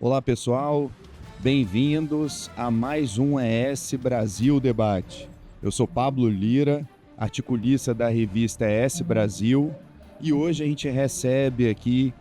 Olá, pessoal. Bem-vindos a mais um ES Brasil Debate. Eu sou Pablo Lira, articulista da revista ES Brasil, e hoje a gente recebe aqui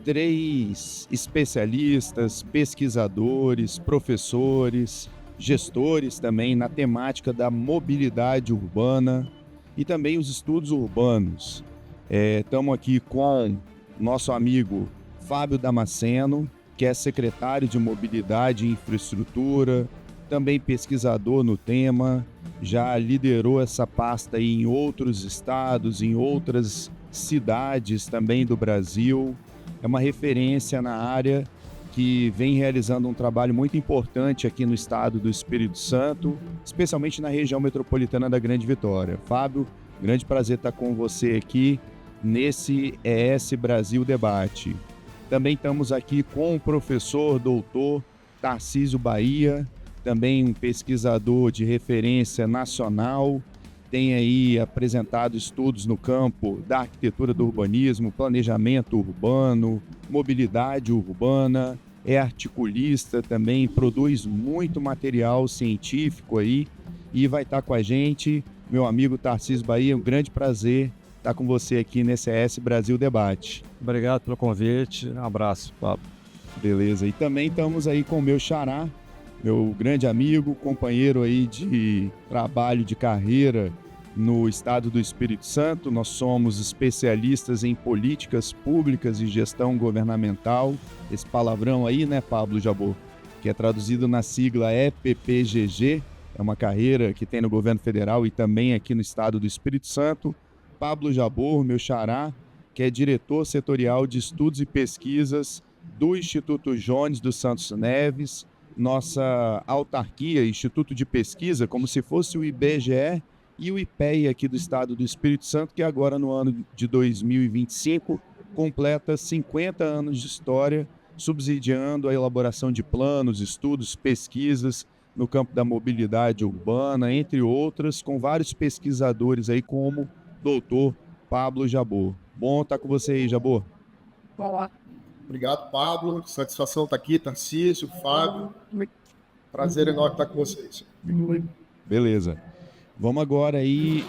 3 especialistas, pesquisadores, professores, gestores também na temática da mobilidade urbana e também os estudos urbanos. Estamos aqui com nosso amigo Fábio Damasceno, que é secretário de Mobilidade e Infraestrutura, também pesquisador no tema, já liderou essa pasta aí em outros estados, em outras cidades também do Brasil. É uma referência na área que vem realizando um trabalho muito importante aqui no estado do Espírito Santo, especialmente na região metropolitana da Grande Vitória. Fábio, grande prazer estar com você aqui nesse ES Brasil Debate. Também estamos aqui com o professor doutor Tarcísio Bahia, também um pesquisador de referência nacional, tem aí apresentado estudos no campo da arquitetura do urbanismo, planejamento urbano, mobilidade urbana, é articulista também, produz muito material científico aí e vai estar com a gente, meu amigo Tarcísio Bahia, um grande prazer estar com você aqui nesse ES Brasil Debate. Obrigado pelo convite, um abraço, Pablo. Beleza, e também estamos aí com o meu xará, meu grande amigo, companheiro aí de trabalho, de carreira no estado do Espírito Santo. Nós somos especialistas em políticas públicas e gestão governamental, esse palavrão aí, né, Pablo Jabor, que é traduzido na sigla EPPGG, é uma carreira que tem no governo federal e também aqui no estado do Espírito Santo. Pablo Jabor, meu xará, que é diretor setorial de estudos e pesquisas do Instituto Jones dos Santos Neves, nossa autarquia, Instituto de Pesquisa, como se fosse o IBGE e o IPEA aqui do estado do Espírito Santo, que agora no ano de 2025 completa 50 anos de história, subsidiando a elaboração de planos, estudos, pesquisas no campo da mobilidade urbana, entre outras, com vários pesquisadores aí como doutor Pablo Jabor. Bom estar com você aí, Jabor. Olá. Obrigado, Pablo. Satisfação estar aqui, Tarcísio, Fábio. Prazer enorme estar com vocês. Beleza. Vamos agora aí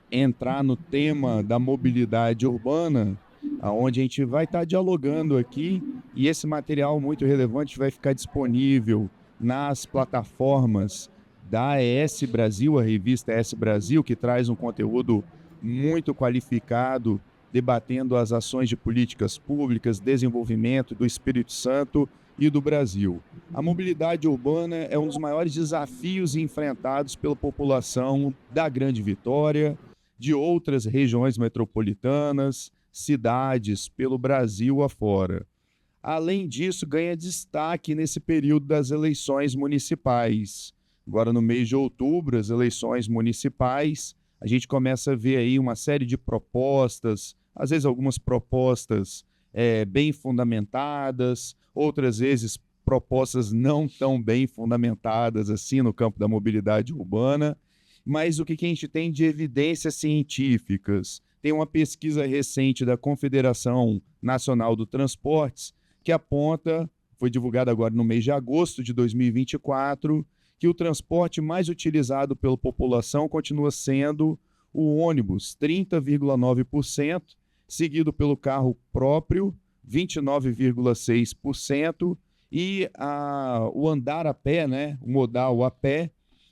entrar no tema da mobilidade urbana, onde a gente vai estar dialogando aqui, e esse material muito relevante vai ficar disponível nas plataformas da ES Brasil, a revista ES Brasil, que traz um conteúdo muito qualificado, debatendo as ações de políticas públicas, desenvolvimento do Espírito Santo e do Brasil. A mobilidade urbana é um dos maiores desafios enfrentados pela população da Grande Vitória, de outras regiões metropolitanas, cidades pelo Brasil afora. Além disso, ganha destaque nesse período das eleições municipais. Agora, no mês de outubro, as eleições municipais, a gente começa a ver aí uma série de propostas, às vezes algumas propostas bem fundamentadas, outras vezes propostas não tão bem fundamentadas assim no campo da mobilidade urbana, mas o que a gente tem de evidências científicas? Tem uma pesquisa recente da Confederação Nacional do Transportes que aponta, foi divulgada agora no mês de agosto de 2024, que o transporte mais utilizado pela população continua sendo o ônibus, 30,9%, seguido pelo carro próprio, 29,6%, e o andar a pé, né, o modal a pé,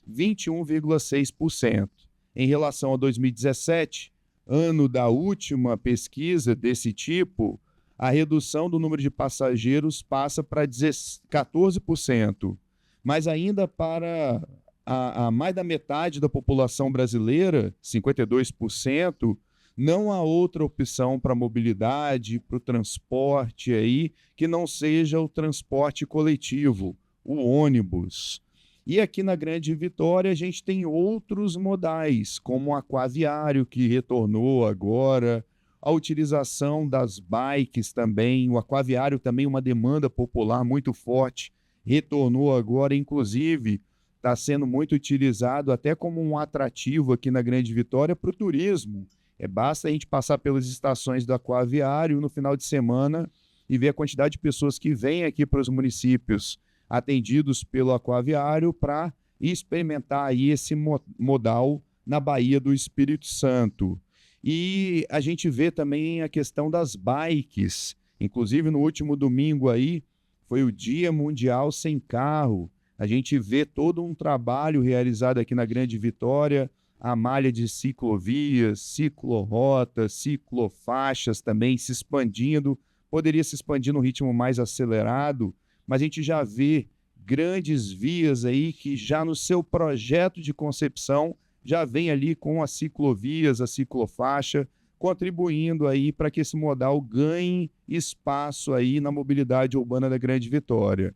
21,6%. Em relação a 2017, ano da última pesquisa desse tipo, a redução do número de passageiros passa para 14%. Mas ainda para a mais da metade da população brasileira, 52%, não há outra opção para a mobilidade, para o transporte aí, que não seja o transporte coletivo, o ônibus. E aqui na Grande Vitória a gente tem outros modais, como o aquaviário, que retornou agora, a utilização das bikes também, o aquaviário também uma demanda popular muito forte, retornou agora, inclusive está sendo muito utilizado até como um atrativo aqui na Grande Vitória para o turismo. Basta a gente passar pelas estações do aquaviário no final de semana, e ver a quantidade de pessoas que vêm aqui para os municípios atendidos pelo Aquaviário para experimentar aí esse modal na Baía do Espírito Santo. E a gente vê também a questão das bikes. Inclusive, no último domingo aí, foi o Dia Mundial Sem Carro. A gente vê todo um trabalho realizado aqui na Grande Vitória, a malha de ciclovias, ciclorotas, ciclofaixas também se expandindo. Poderia se expandir num ritmo mais acelerado, mas a gente já vê grandes vias aí que já no seu projeto de concepção já vem ali com as ciclovias, a ciclofaixa, contribuindo aí para que esse modal ganhe espaço aí na mobilidade urbana da Grande Vitória.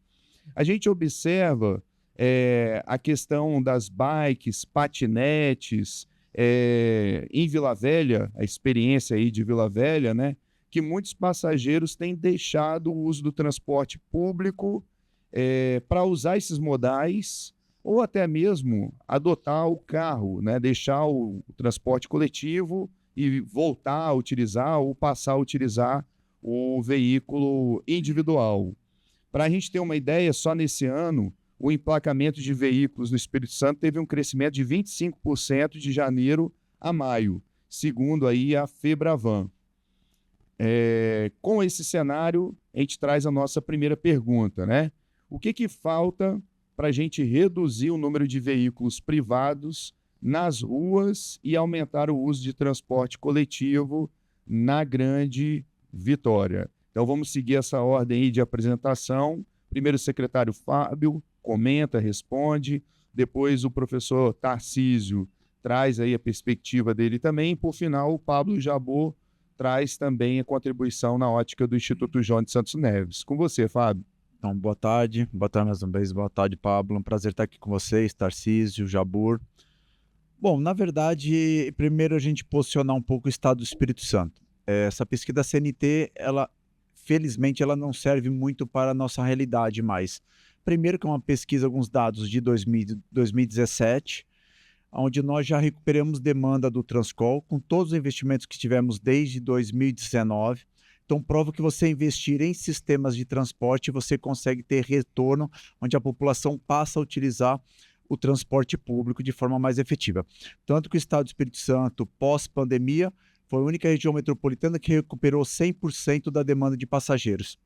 A gente observa a questão das bikes, patinetes, em Vila Velha, a experiência aí de Vila Velha, né, que muitos passageiros têm deixado o uso do transporte público para usar esses modais ou até mesmo adotar o carro, né, deixar o transporte coletivo e voltar a utilizar ou passar a utilizar o veículo individual. Para a gente ter uma ideia, só nesse ano, o emplacamento de veículos no Espírito Santo teve um crescimento de 25% de janeiro a maio, segundo aí a Febravan. Com esse cenário, a gente traz a nossa primeira pergunta, né? O que falta para a gente reduzir o número de veículos privados nas ruas e aumentar o uso de transporte coletivo na Grande Vitória? Então vamos seguir essa ordem aí de apresentação. Primeiro o secretário Fábio comenta, responde. Depois o professor Tarcísio traz aí a perspectiva dele também. Por final, o Pablo Jabor traz também a contribuição na ótica do Instituto João de Santos Neves. Com você, Fábio. Então, boa tarde mais uma vez, boa tarde, Pablo. Um prazer estar aqui com vocês, Tarcísio, Jabor. Bom, na verdade, primeiro a gente posicionar um pouco o estado do Espírito Santo. Essa pesquisa da CNT, felizmente, ela não serve muito para a nossa realidade mais. Primeiro que é uma pesquisa, alguns dados de 2017, onde nós já recuperamos demanda do Transcol, com todos os investimentos que tivemos desde 2019. Então, prova que você investir em sistemas de transporte, você consegue ter retorno, onde a população passa a utilizar o transporte público de forma mais efetiva. Tanto que o Estado do Espírito Santo, pós-pandemia, foi a única região metropolitana que recuperou 100% da demanda de passageiros.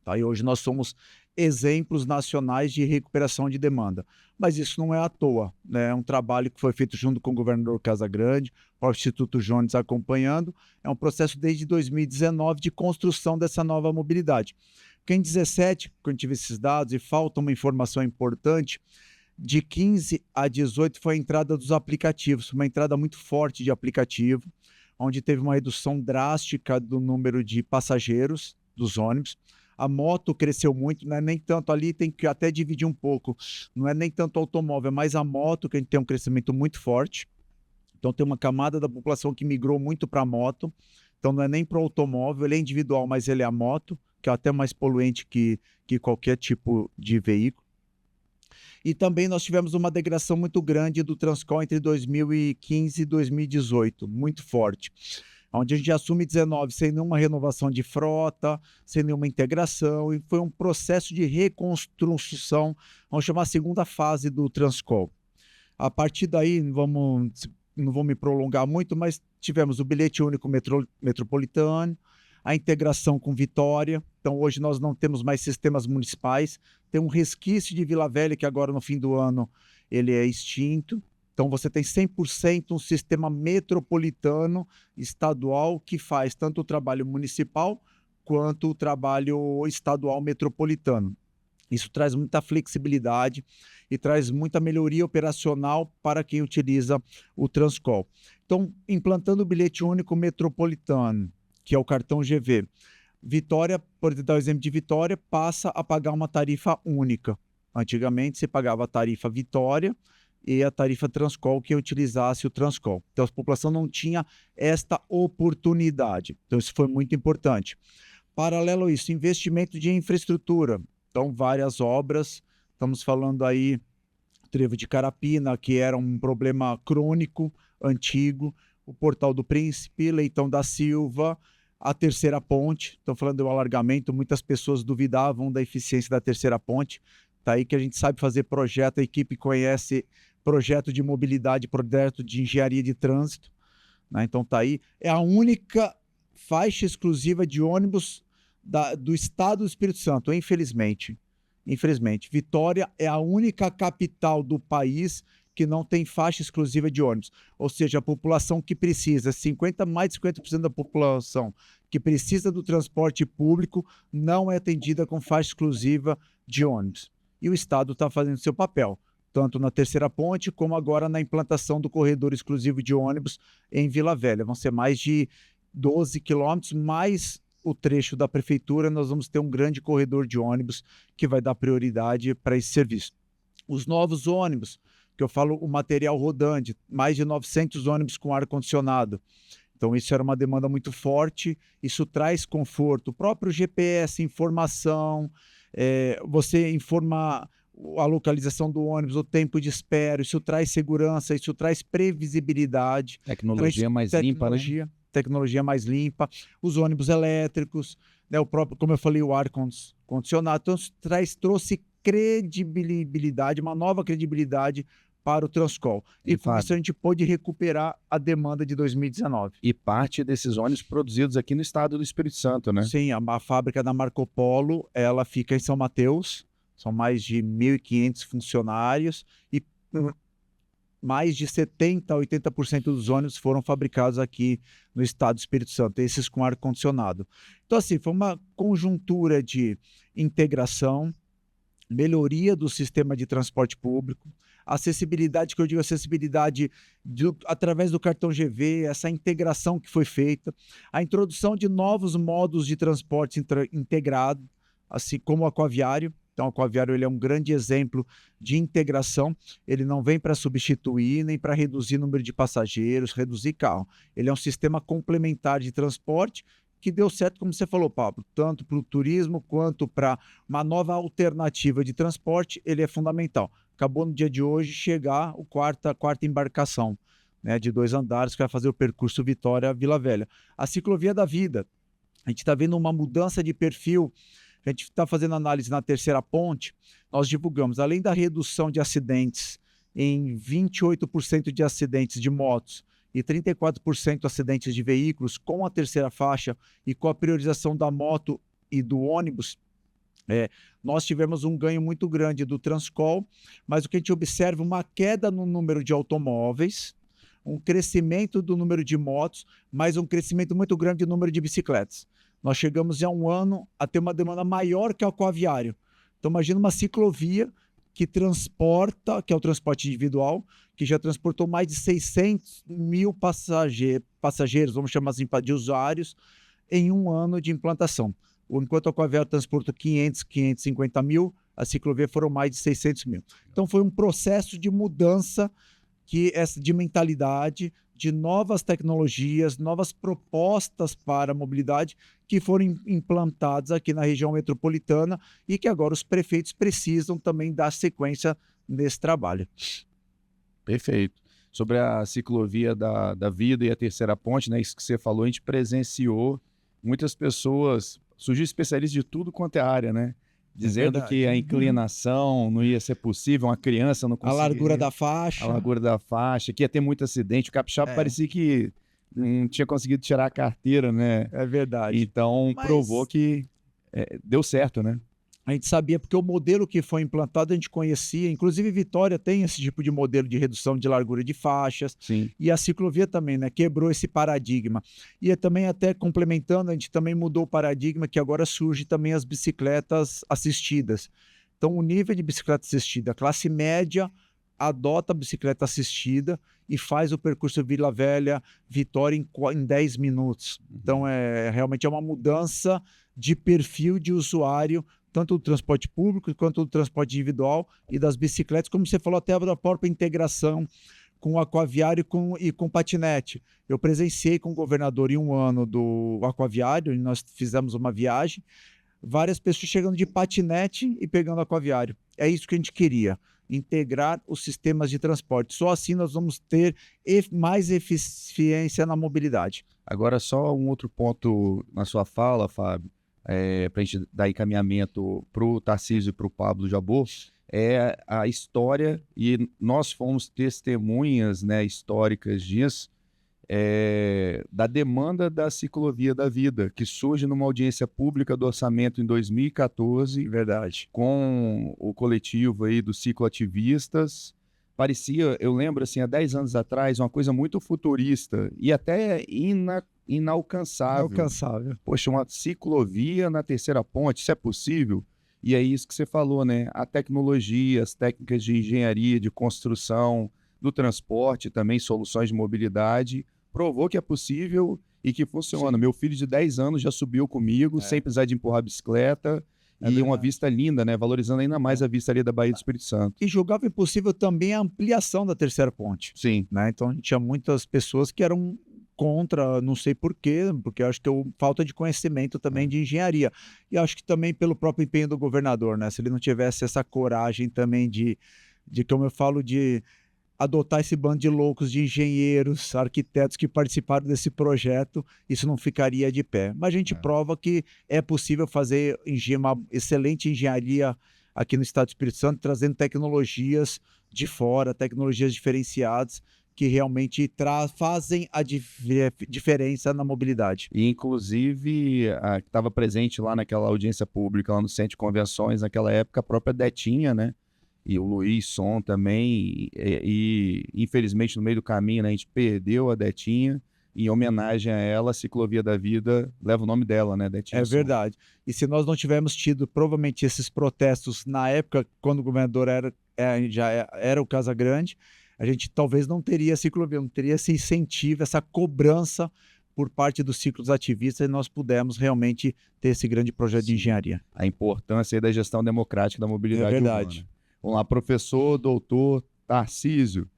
Tá? E hoje nós somos exemplos nacionais de recuperação de demanda. Mas isso não é à toa, né? É um trabalho que foi feito junto com o governador Casagrande, o Instituto Jones acompanhando. É um processo desde 2019 de construção dessa nova mobilidade. Porque em 2017, quando tive esses dados, e falta uma informação importante, de 15 a 18 foi a entrada dos aplicativos, uma entrada muito forte de aplicativo, onde teve uma redução drástica do número de passageiros dos ônibus. A moto cresceu muito, não é nem tanto ali, tem que até dividir um pouco, não é nem tanto automóvel, é mais a moto que a gente tem um crescimento muito forte. Então tem uma camada da população que migrou muito para a moto, então não é nem para o automóvel, ele é individual, mas ele é a moto, que é até mais poluente que qualquer tipo de veículo. E também nós tivemos uma degradação muito grande do Transcol entre 2015 e 2018, muito forte. Onde a gente assume 19 sem nenhuma renovação de frota, sem nenhuma integração, e foi um processo de reconstrução, vamos chamar a segunda fase do Transcol. A partir daí, não vou me prolongar muito, mas tivemos o bilhete único metropolitano, a integração com Vitória. Então hoje nós não temos mais sistemas municipais, tem um resquício de Vila Velha que agora no fim do ano ele é extinto. Então você tem 100% um sistema metropolitano estadual que faz tanto o trabalho municipal quanto o trabalho estadual metropolitano. Isso traz muita flexibilidade e traz muita melhoria operacional para quem utiliza o Transcol. Então, implantando o bilhete único metropolitano, que é o cartão GV, Vitória, por dar o exemplo de Vitória, passa a pagar uma tarifa única. Antigamente, você pagava a tarifa Vitória e a tarifa Transcol, que utilizasse o Transcol. Então, a população não tinha esta oportunidade. Então, isso foi muito importante. Paralelo a isso, investimento de infraestrutura. Então, várias obras. Estamos falando aí Trevo de Carapina, que era um problema crônico, antigo. O Portal do Príncipe, Leitão da Silva, a terceira ponte. Estão falando do alargamento, muitas pessoas duvidavam da eficiência da terceira ponte. Está aí que a gente sabe fazer projeto, a equipe conhece projeto de mobilidade, projeto de engenharia de trânsito, né? Então está aí. É a única faixa exclusiva de ônibus do estado do Espírito Santo, infelizmente. Infelizmente. Vitória é a única capital do país que não tem faixa exclusiva de ônibus. Ou seja, a população que precisa, mais de 50% da população que precisa do transporte público não é atendida com faixa exclusiva de ônibus. E o Estado está fazendo seu papel, tanto na terceira ponte, como agora na implantação do corredor exclusivo de ônibus em Vila Velha. Vão ser mais de 12 quilômetros, mais o trecho da prefeitura, nós vamos ter um grande corredor de ônibus que vai dar prioridade para esse serviço. Os novos ônibus, que eu falo o material rodante, mais de 900 ônibus com ar-condicionado. Então isso era uma demanda muito forte, isso traz conforto. O próprio GPS, informação, você informar a localização do ônibus, o tempo de espera, isso traz segurança, isso traz previsibilidade. Tecnologia mais limpa, né? Tecnologia mais limpa, os ônibus elétricos, né, o próprio, como eu falei, o ar condicionado. Então, trouxe credibilidade, uma nova credibilidade para o Transcol. E com isso a gente pôde recuperar a demanda de 2019. E parte desses ônibus produzidos aqui no estado do Espírito Santo, né? Sim, a fábrica da Marco Polo, ela fica em São Mateus, são mais de 1.500 funcionários e mais de 70% a 80% dos ônibus foram fabricados aqui no estado do Espírito Santo, esses com ar-condicionado. Então, assim, foi uma conjuntura de integração, melhoria do sistema de transporte público, acessibilidade, que eu digo acessibilidade através do cartão GV, essa integração que foi feita, a introdução de novos modos de transporte integrado, assim como o aquaviário. Então, o aquaviário ele é um grande exemplo de integração. Ele não vem para substituir nem para reduzir o número de passageiros, reduzir carro. Ele é um sistema complementar de transporte que deu certo, como você falou, Pablo, tanto para o turismo quanto para uma nova alternativa de transporte. Ele é fundamental. Acabou no dia de hoje chegar a quarta embarcação, né, de 2 andares que vai fazer o percurso Vitória-Vila Velha. A ciclovia da vida. A gente está vendo uma mudança de perfil. A gente está fazendo análise na terceira ponte, nós divulgamos, além da redução de acidentes em 28% de acidentes de motos e 34% acidentes de veículos, com a terceira faixa e com a priorização da moto e do ônibus, nós tivemos um ganho muito grande do Transcol, mas o que a gente observa é uma queda no número de automóveis, um crescimento do número de motos, mas um crescimento muito grande do número de bicicletas. Nós chegamos em um ano a ter uma demanda maior que o aquaviário. Então, imagina uma ciclovia que transporta, que é o transporte individual, que já transportou mais de 600 mil passageiros, vamos chamar assim, de usuários, em um ano de implantação. Enquanto o aquaviário transportou 550 mil, a ciclovia foram mais de 600 mil. Então, foi um processo de mudança de mentalidade, de novas tecnologias, novas propostas para a mobilidade que foram implantadas aqui na região metropolitana e que agora os prefeitos precisam também dar sequência nesse trabalho. Perfeito. Sobre a ciclovia da vida e a terceira ponte, né, isso que você falou, a gente presenciou muitas pessoas, surgiu especialistas de tudo quanto é área, né? Dizendo que a inclinação não ia ser possível, uma criança não conseguia. A largura da faixa. A largura da faixa, que ia ter muito acidente. O capixaba parecia que não tinha conseguido tirar a carteira, né? É verdade. Então, provou que deu certo, né? A gente sabia porque o modelo que foi implantado a gente conhecia, inclusive Vitória tem esse tipo de modelo de redução de largura de faixas. Sim. E a ciclovia também, né, quebrou esse paradigma. E também até complementando, a gente também mudou o paradigma que agora surge também as bicicletas assistidas. Então o nível de bicicleta assistida, a classe média adota a bicicleta assistida e faz o percurso Vila Velha, Vitória em 10 minutos. Então realmente é uma mudança de perfil de usuário, tanto do transporte público quanto do transporte individual e das bicicletas, como você falou, até da própria integração com o aquaviário e com o patinete. Eu presenciei com o governador em um ano do aquaviário, e nós fizemos uma viagem, várias pessoas chegando de patinete e pegando aquaviário. É isso que a gente queria, integrar os sistemas de transporte. Só assim nós vamos ter mais eficiência na mobilidade. Agora, só um outro ponto na sua fala, Fábio, para a gente dar encaminhamento para o Tarcísio e para o Pablo Jabor, é a história, e nós fomos testemunhas, né, históricas disso, da demanda da ciclovia da vida, que surge numa audiência pública do orçamento em 2014, Verdade. com o coletivo aí dos cicloativistas. Parecia, eu lembro assim, há 10 anos atrás, uma coisa muito futurista e até inalcançável. Inalcançável. Poxa, uma ciclovia na terceira ponte, isso é possível? E é isso que você falou, né? A tecnologia, as técnicas de engenharia, de construção, do transporte, também soluções de mobilidade, provou que é possível e que funciona. Sim. Meu filho de 10 anos já subiu comigo, sem precisar de empurrar a bicicleta, É e verdade. uma vista linda, né? Valorizando ainda mais a vista ali da Baía do Espírito Santo. E julgava impossível também a ampliação da terceira ponte, Sim. né? Então, tinha muitas pessoas que eram contra, não sei por quê, porque eu acho que é falta de conhecimento também de engenharia. E acho que também pelo próprio empenho do governador, né? Se ele não tivesse essa coragem também de como eu falo, de adotar esse bando de loucos, de engenheiros, arquitetos que participaram desse projeto, isso não ficaria de pé. Mas a gente prova que é possível fazer uma excelente engenharia aqui no estado do Espírito Santo, trazendo tecnologias de fora, tecnologias diferenciadas, que realmente fazem a diferença na mobilidade. E, inclusive, que estava presente lá naquela audiência pública, lá no Centro de Convenções, naquela época, a própria Detinha, né? E o Luiz Som também, e infelizmente no meio do caminho, né, a gente perdeu a Detinha, em homenagem a ela, a Ciclovia da Vida leva o nome dela, né, Detinha É Som. verdade. E se nós não tivermos tido, provavelmente, esses protestos na época, quando o governador era o Casagrande, a gente talvez não teria ciclovia, não teria esse incentivo, essa cobrança por parte dos ciclos ativistas, e nós pudemos realmente ter esse grande projeto de engenharia. A importância aí da gestão democrática da mobilidade verdade. urbana. Vamos lá, professor, doutor Tarcísio,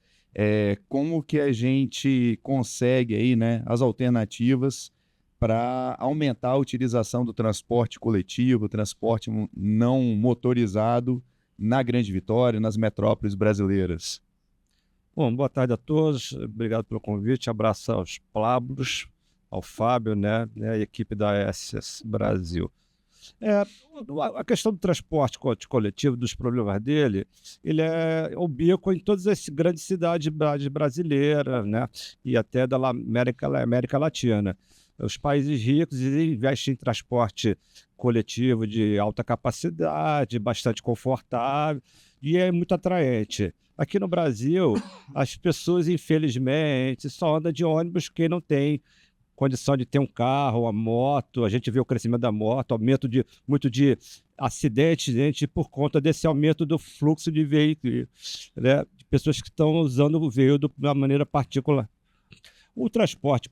como que a gente consegue aí, né, as alternativas para aumentar a utilização do transporte coletivo, transporte não motorizado na Grande Vitória, nas metrópoles brasileiras? Bom, boa tarde a todos, obrigado pelo convite, abraço aos Pablos, ao Fábio, né, e a equipe da SS Brasil. A questão do transporte coletivo, dos problemas dele, ele é ubíquo em todas as grandes cidades brasileiras, né, e até da América Latina. Os países ricos investem em transporte coletivo de alta capacidade, bastante confortável e é muito atraente. Aqui no Brasil, as pessoas, infelizmente, só andam de ônibus quem não tem condição de ter um carro, uma moto. A gente vê o crescimento da moto, aumento muito de acidentes, gente, por conta desse aumento do fluxo de veículos, né, de pessoas que estão usando o veículo de uma maneira particular. O transporte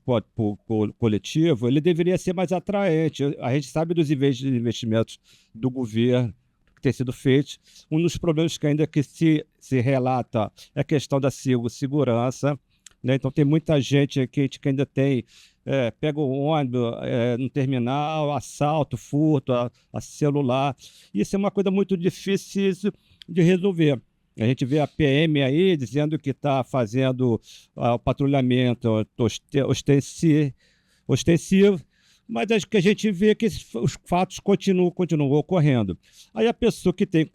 coletivo, ele deveria ser mais atraente. A gente sabe dos investimentos do governo que tem sido feitos. Um dos problemas que ainda que se relata é a questão da segurança, né? Então tem muita gente aqui que ainda tem pega o ônibus no terminal, assalto, furto, a celular. Isso é uma coisa muito difícil de resolver. A gente vê a PM aí dizendo que está fazendo o patrulhamento ostensivo, mas acho que a gente vê que os fatos continuam ocorrendo. Aí a pessoa que tem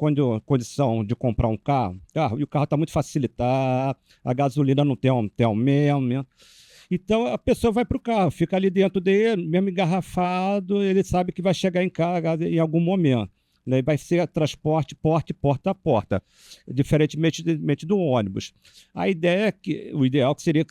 condição de comprar um carro e o carro está muito facilitado, a gasolina não tem aumento. Então a pessoa vai para o carro, fica ali dentro dele, mesmo engarrafado, ele sabe que vai chegar em casa em algum momento, né? Vai ser transporte porta a porta, diferentemente do ônibus. A ideia o ideal seria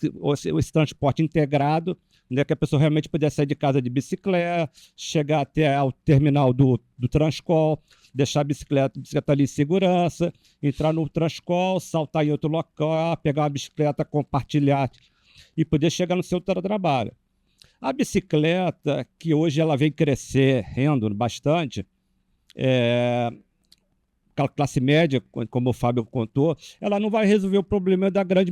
esse transporte integrado, né, que a pessoa realmente pudesse sair de casa de bicicleta, chegar até ao terminal do Transcol, deixar a bicicleta ali em segurança, entrar no Transcol, saltar em outro local, pegar uma bicicleta, compartilhar e poder chegar no seu trabalho. A bicicleta, que hoje ela vem crescendo bastante, a classe média, como o Fábio contou, ela não vai resolver o problema da grande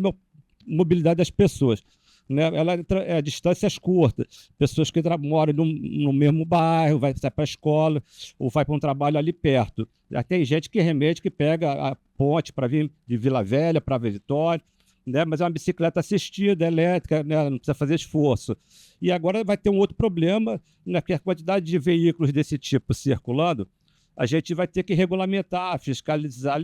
mobilidade das pessoas, né? Ela é distâncias curtas, pessoas que moram no mesmo bairro, vai para a escola ou vai para um trabalho ali perto. Já tem gente que pega a ponte para vir de Vila Velha para Vitória, né? Mas é uma bicicleta assistida, elétrica, né? Não precisa fazer esforço. E agora vai ter um outro problema, né? Que a quantidade de veículos desse tipo circulando, a gente vai ter que regulamentar, fiscalizar,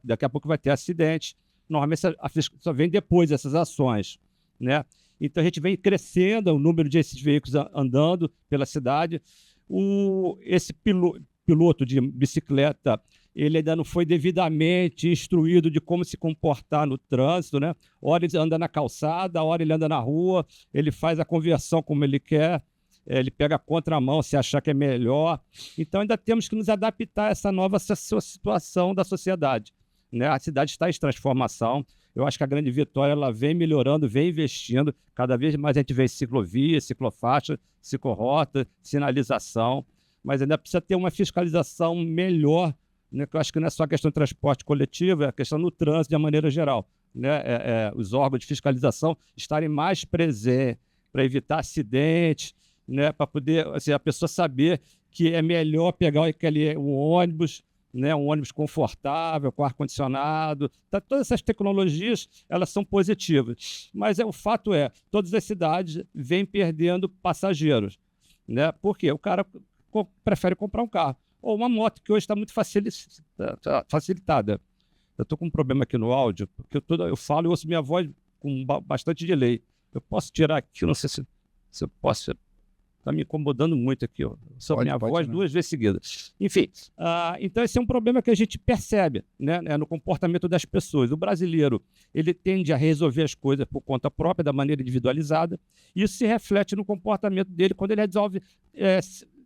daqui a pouco vai ter acidente. Normalmente a fiscalização só vem depois dessas ações, né? Então a gente vem crescendo o número desses veículos andando pela cidade. Esse piloto de bicicleta, ele ainda não foi devidamente instruído de como se comportar no trânsito, né? Hora ele anda na calçada, hora ele anda na rua, ele faz a conversão como ele quer, ele pega a contramão se achar que é melhor. Então ainda temos que nos adaptar a essa nova situação da sociedade, né? A cidade está em transformação. Eu acho que a Grande Vitória ela vem melhorando, vem investindo. Cada vez mais a gente vê ciclovia, ciclofaixa, ciclorrota, sinalização. Mas ainda precisa ter uma fiscalização melhor, né? Que eu acho que não é só a questão de transporte coletivo, é a questão no trânsito de uma maneira geral, né? Os órgãos de fiscalização estarem mais presentes para evitar acidentes, né? Para poder assim, a pessoa saber que é melhor pegar um ônibus, né? Um ônibus confortável, com ar-condicionado. Todas essas tecnologias elas são positivas. Mas o fato é, todas as cidades vêm perdendo passageiros, né? Porque o cara prefere comprar um carro. Ou uma moto, que hoje está muito facilitada. Eu estou com um problema aqui no áudio, porque eu falo e ouço minha voz com bastante delay. Eu posso tirar aqui, não sei se eu posso. Está me incomodando muito aqui, ó. Só minha voz né? 2 vezes seguidas. Enfim, então esse é um problema que a gente percebe, né, no comportamento das pessoas. O brasileiro ele tende a resolver as coisas por conta própria, da maneira individualizada. E isso se reflete no comportamento dele quando ele resolve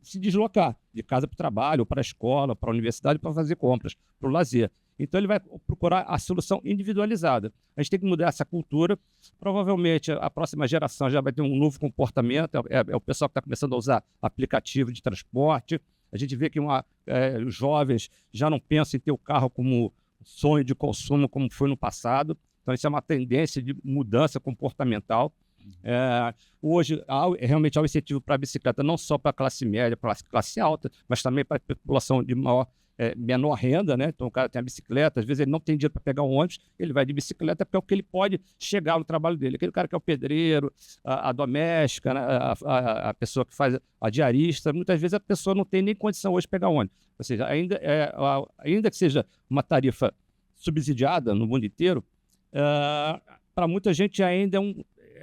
se deslocar de casa para o trabalho, para a escola, para a universidade, para fazer compras, para o lazer. Então ele vai procurar a solução individualizada. A gente tem que mudar essa cultura. Provavelmente a próxima geração já vai ter um novo comportamento. É o pessoal que está começando a usar aplicativo de transporte. A gente vê que os jovens já não pensam em ter o carro como sonho de consumo como foi no passado. Então isso é uma tendência de mudança comportamental. Hoje realmente há um incentivo para a bicicleta, não só para a classe média, para a classe alta, mas também para a população de menor renda, né? Então o cara tem a bicicleta, às vezes ele não tem dinheiro para pegar um ônibus, ele vai de bicicleta porque é o que ele pode chegar no trabalho dele. Aquele cara que é o pedreiro, a doméstica, né? a pessoa que faz a diarista, muitas vezes a pessoa não tem nem condição hoje de pegar um ônibus. Ou seja, ainda que seja uma tarifa subsidiada no mundo inteiro, para muita gente ainda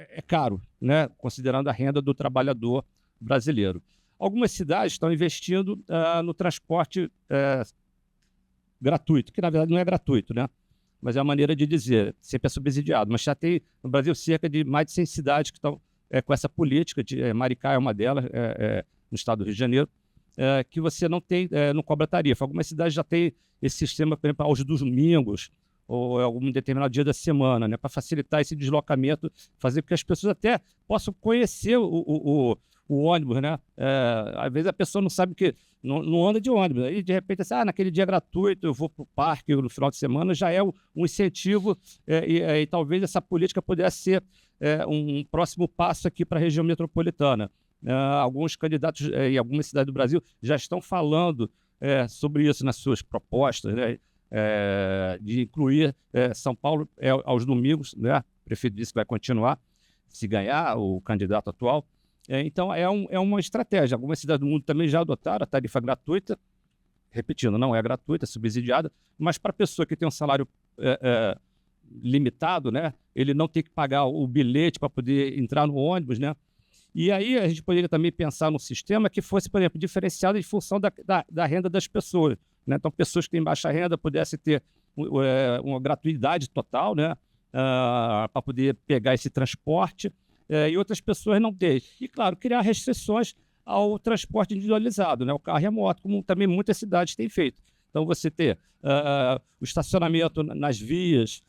é caro, né? Considerando a renda do trabalhador brasileiro. Algumas cidades estão investindo no transporte gratuito, que na verdade não é gratuito, né? Mas é a maneira de dizer, sempre é subsidiado. Mas já tem no Brasil cerca de mais de 100 cidades que estão com essa política, Maricá é uma delas, no estado do Rio de Janeiro, que você não cobra tarifa. Algumas cidades já têm esse sistema, por exemplo, aos domingos, ou em algum determinado dia da semana, né, para facilitar esse deslocamento, fazer com que as pessoas até possam conhecer o ônibus, né? Às vezes a pessoa não sabe que não anda de ônibus, aí de repente, assim, naquele dia gratuito eu vou para o parque no final de semana, já é um incentivo, e talvez essa política pudesse ser um próximo passo aqui para a região metropolitana. Alguns candidatos em algumas cidades do Brasil já estão falando sobre isso nas suas propostas, né? De incluir São Paulo aos domingos, né? O prefeito disse que vai continuar, se ganhar o candidato atual. Então, é uma estratégia. Algumas cidades do mundo também já adotaram a tarifa gratuita, repetindo, não é gratuita, é subsidiada, mas para a pessoa que tem um salário limitado, né? Ele não tem que pagar o bilhete para poder entrar no ônibus, né? E aí a gente poderia também pensar num sistema que fosse, por exemplo, diferenciado em função da renda das pessoas, né? Então, pessoas que têm baixa renda pudessem ter uma gratuidade total, né? Para poder pegar esse transporte, e outras pessoas não têm. E, claro, criar restrições ao transporte individualizado, né? O carro e a moto, como também muitas cidades têm feito. Então, você ter o estacionamento nas vias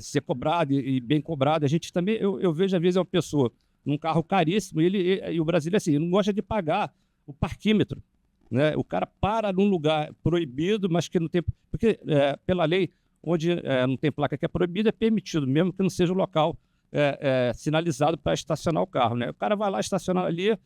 ser cobrado e bem cobrado. A gente também, eu vejo, às vezes, uma pessoa num carro caríssimo e o brasileiro, assim, não gosta de pagar o parquímetro, né? O cara para num lugar proibido, mas que não tem... Porque, pela lei, onde não tem placa que é proibida, é permitido, mesmo que não seja o local sinalizado para estacionar o carro, né? O cara vai lá estacionar ali,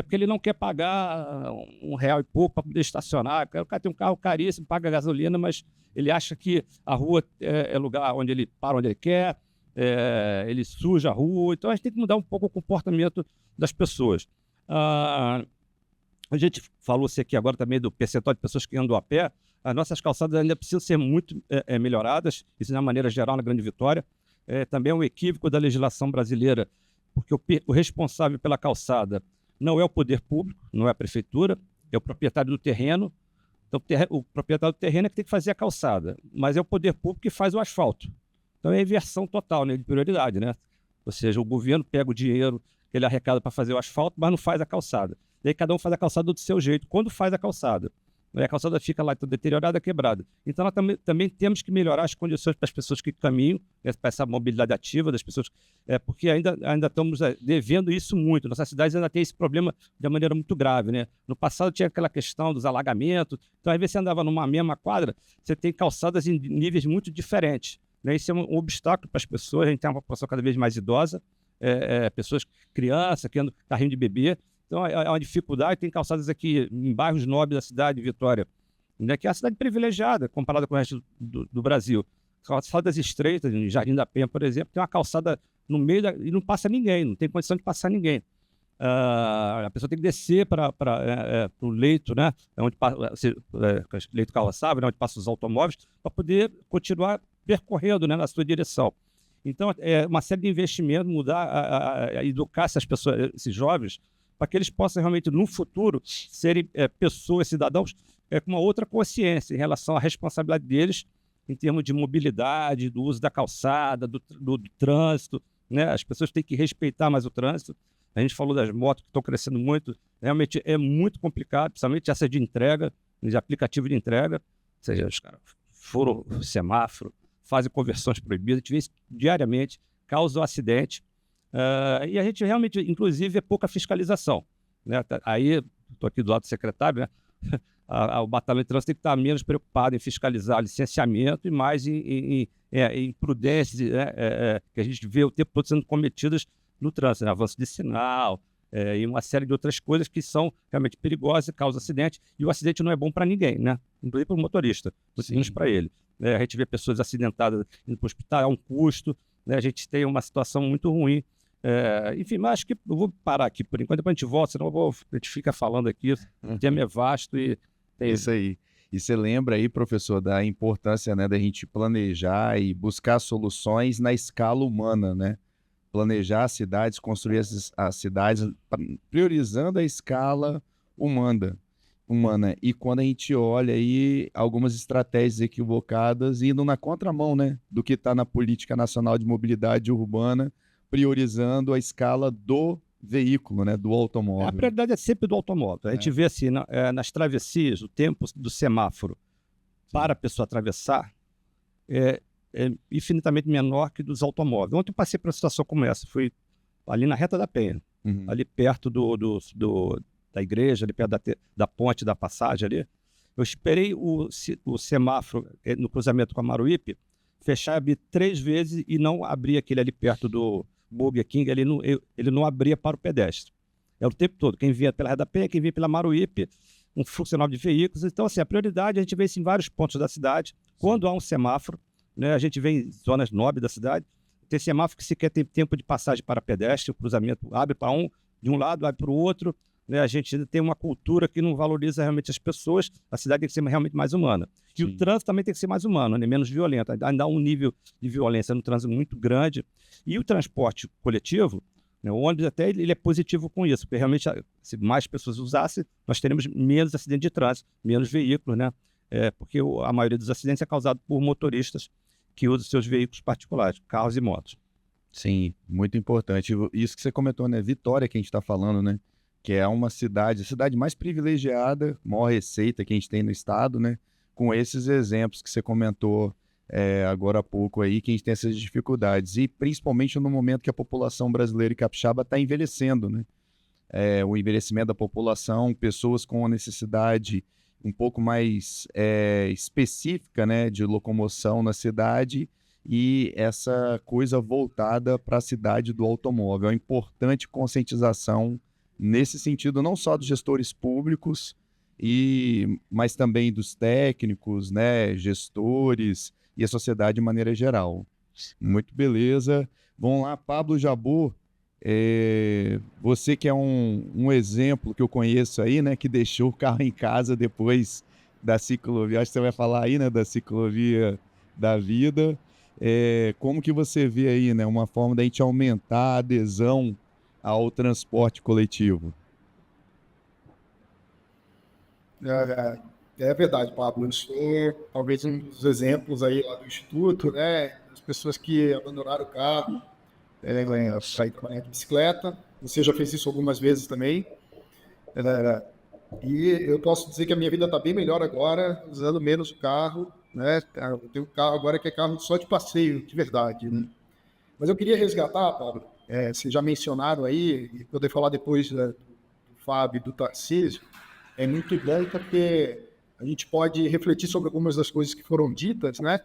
porque ele não quer pagar R$1 e pouco para poder estacionar. O cara tem um carro caríssimo, paga gasolina, mas ele acha que a rua é lugar onde ele para onde ele quer, ele suja a rua. Então a gente tem que mudar um pouco o comportamento das pessoas. A gente falou-se aqui agora também do percentual de pessoas que andam a pé. As nossas calçadas ainda precisam ser muito melhoradas, isso de uma maneira geral na Grande Vitória. Também é um equívoco da legislação brasileira, porque o responsável pela calçada não é o poder público, não é a prefeitura, é o proprietário do terreno. Então, o proprietário do terreno é que tem que fazer a calçada, mas é o poder público que faz o asfalto. Então, é a inversão total, né, de prioridade, né? Ou seja, o governo pega o dinheiro que ele arrecada para fazer o asfalto, mas não faz a calçada. Daí cada um faz a calçada do seu jeito. Quando faz a calçada calçada fica lá deteriorada, quebrada. Então, nós também temos que melhorar as condições para as pessoas que caminham, né, para essa mobilidade ativa das pessoas, porque ainda estamos devendo isso muito. Nossas cidades ainda têm esse problema de uma maneira muito grave, né? No passado tinha aquela questão dos alagamentos. Então, às vezes, você andava numa mesma quadra, você tem calçadas em níveis muito diferentes, né? Isso é um obstáculo para as pessoas. A gente tem uma população cada vez mais idosa, pessoas, crianças, que andam carrinho de bebê. Então, é uma dificuldade. Tem calçadas aqui em bairros nobres da cidade de Vitória, né, que é uma cidade privilegiada comparada com o resto do Brasil. Calçadas estreitas, em Jardim da Penha, por exemplo, tem uma calçada no meio e não passa ninguém, não tem condição de passar ninguém. A pessoa tem que descer para o leito, né, onde leito calçável, né, onde passam os automóveis, para poder continuar percorrendo, né, na sua direção. Então, é uma série de investimentos, mudar, educar essas pessoas, esses jovens, para que eles possam realmente, no futuro, serem pessoas, cidadãos, com uma outra consciência em relação à responsabilidade deles em termos de mobilidade, do uso da calçada, do trânsito, né? As pessoas têm que respeitar mais o trânsito. A gente falou das motos que estão crescendo muito, realmente é muito complicado, principalmente essa de entrega, de aplicativo de entrega, ou seja, os caras furam o semáforo, fazem conversões proibidas, a gente vê isso diariamente, causam acidente. E a gente realmente, inclusive, é pouca fiscalização, né? Aí, estou aqui do lado do secretário, né? O batalhão de trânsito tem que estar menos preocupado em fiscalizar licenciamento e mais em imprudências, né? Que a gente vê o tempo todo sendo cometidas no trânsito, né? Avanço de sinal, e uma série de outras coisas que são realmente perigosas e causam acidente. E o acidente não é bom para ninguém, né? Inclusive para o motorista, muito menos para ele. A gente vê pessoas acidentadas indo para o hospital, é um custo, né? A gente tem uma situação muito ruim. Enfim, mas acho que eu vou parar aqui por enquanto, depois a gente volta, senão a gente fica falando aqui, o tema é vasto e tem... Isso aí. E você lembra aí, professor, da importância, né, da gente planejar e buscar soluções na escala humana, né? Planejar as cidades, construir as cidades, priorizando a escala humana. E quando a gente olha aí algumas estratégias equivocadas, indo na contramão, né, do que está na Política Nacional de Mobilidade Urbana, priorizando a escala do veículo, né, do automóvel. A prioridade é sempre do automóvel. A gente vê assim, nas travessias, o tempo do semáforo para a pessoa atravessar é infinitamente menor que dos automóveis. Ontem eu passei por uma situação como essa, fui ali na Reta da Penha, ali perto da igreja, ali perto da ponte da passagem ali. Eu esperei o semáforo no cruzamento com a Maruípe fechar e abrir 3 vezes e não abrir aquele ali perto do Burger King, ele não abria para o pedestre. É o tempo todo, quem vinha pela Reta da Penha, quem vinha pela Maruípe, um fluxo enorme de veículos. Então, assim, a prioridade, a gente vê isso em vários pontos da cidade. Quando há um semáforo, né, a gente vê em zonas nobres da cidade, tem semáforo que sequer tem tempo de passagem para pedestre, o cruzamento abre para de um lado, abre para o outro, né? A gente ainda tem uma cultura que não valoriza realmente as pessoas, a cidade tem que ser realmente mais humana. E o trânsito também tem que ser mais humano, né? Menos violento. Ainda há um nível de violência no trânsito muito grande. E o transporte coletivo, né, o ônibus até ele é positivo com isso, porque realmente se mais pessoas usassem, nós teremos menos acidentes de trânsito, menos veículos, né? Porque a maioria dos acidentes é causado por motoristas que usam seus veículos particulares, carros e motos. Sim, muito importante. Isso que você comentou, né? Vitória, que a gente está falando, né? Que é uma cidade, a cidade mais privilegiada, maior receita que a gente tem no estado, né? Com esses exemplos que você comentou agora há pouco aí, que a gente tem essas dificuldades. E principalmente no momento que a população brasileira e capixaba está envelhecendo, né? O envelhecimento da população, pessoas com necessidade um pouco mais específica, né, de locomoção na cidade, e essa coisa voltada para a cidade do automóvel. É uma importante conscientização nesse sentido, não só dos gestores públicos, mas também dos técnicos, né, gestores e a sociedade de maneira geral. Muito beleza. Vamos lá, Pablo Jabbour, você que é um exemplo que eu conheço aí, né, que deixou o carro em casa depois da ciclovia, acho que você vai falar aí, né, da ciclovia da vida. Como que você vê aí, né, uma forma da gente aumentar a adesão ao transporte coletivo? É verdade, Pablo. Eu sou talvez um dos exemplos aí lá do Instituto, né? As pessoas que abandonaram o carro, sair trabalhar de bicicleta. Você já fez isso algumas vezes também. É, e eu posso dizer que a minha vida está bem melhor agora, usando menos o carro, né? Eu tenho um carro agora que é carro só de passeio, de verdade, né? Mas eu queria resgatar, Pablo, vocês já mencionaram aí, e poder falar depois, né, do Fábio e do Tarcísio, é muito bom porque a gente pode refletir sobre algumas das coisas que foram ditas, né?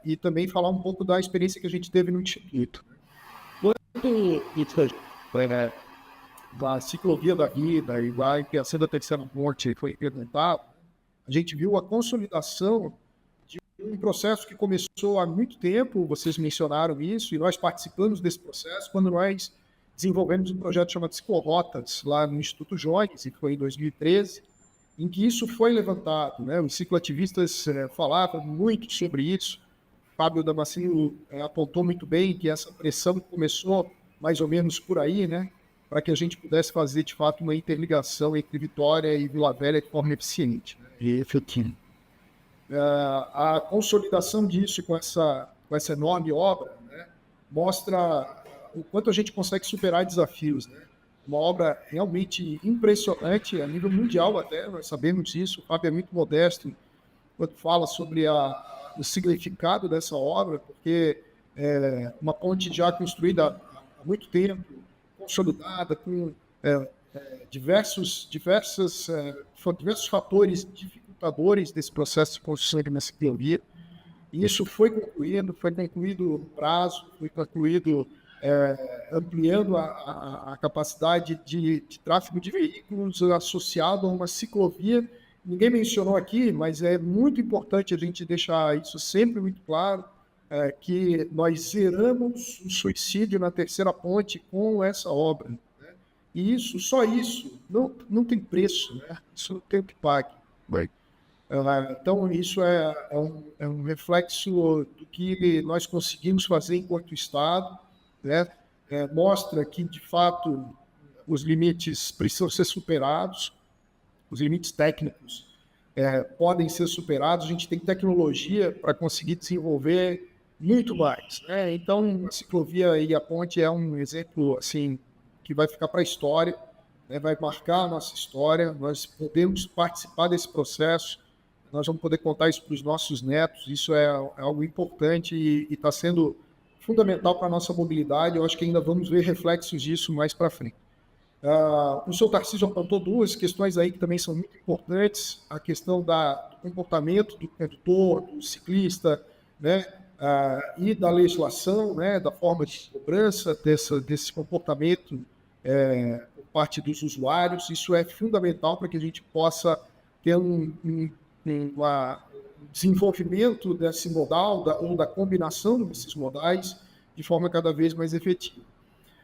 E também falar um pouco da experiência que a gente teve no Instituto. Quando a ciclovia da vida e a ampliação da terceira ponte foi implementada, a gente viu a consolidação de um processo que começou há muito tempo, vocês mencionaram isso, e nós participamos desse processo quando nós desenvolvemos um projeto chamado Ciclorotas, lá no Instituto Jones, e foi em 2013, em que isso foi levantado, né? Os cicloativistas falavam muito sobre isso. Fábio Damasceno apontou muito bem que essa pressão começou mais ou menos por aí, né? Para que a gente pudesse fazer, de fato, uma interligação entre Vitória e Vila Velha de forma eficiente, né? E efetiva. A consolidação disso com essa enorme obra, né, mostra o quanto a gente consegue superar desafios, né? Uma obra realmente impressionante, a nível mundial até, nós sabemos disso. O Fábio é muito modesto quando fala sobre o significado dessa obra, porque é uma ponte já construída há muito tempo, consolidada, com diversos fatores dificultadores desse processo de construção de ciclovia. E isso foi concluído o prazo, foi concluído ampliando a capacidade de tráfego de veículos associado a uma ciclovia. Ninguém mencionou aqui, mas é muito importante a gente deixar isso sempre muito claro, que nós zeramos o suicídio na terceira ponte com essa obra, né? E isso, só isso, não tem preço, né? Isso não tem o que pague. Então, isso é um reflexo do que nós conseguimos fazer enquanto Estado, né? Mostra que, de fato, os limites precisam ser superados, os limites técnicos podem ser superados, a gente tem tecnologia para conseguir desenvolver muito mais, né? Então, a ciclovia e a ponte é um exemplo assim, que vai ficar para a história, né? Vai marcar a nossa história, nós podemos participar desse processo, nós vamos poder contar isso para os nossos netos, isso é algo importante e está sendo fundamental para a nossa mobilidade. Eu acho que ainda vamos ver reflexos disso mais para frente. O senhor Tarcísio apontou duas questões aí que também são muito importantes, a questão do comportamento do condutor, do ciclista, né? E da legislação, né? Da forma de cobrança desse comportamento por parte dos usuários. Isso é fundamental para que a gente possa ter um desenvolvimento desse modal ou da combinação desses modais de forma cada vez mais efetiva.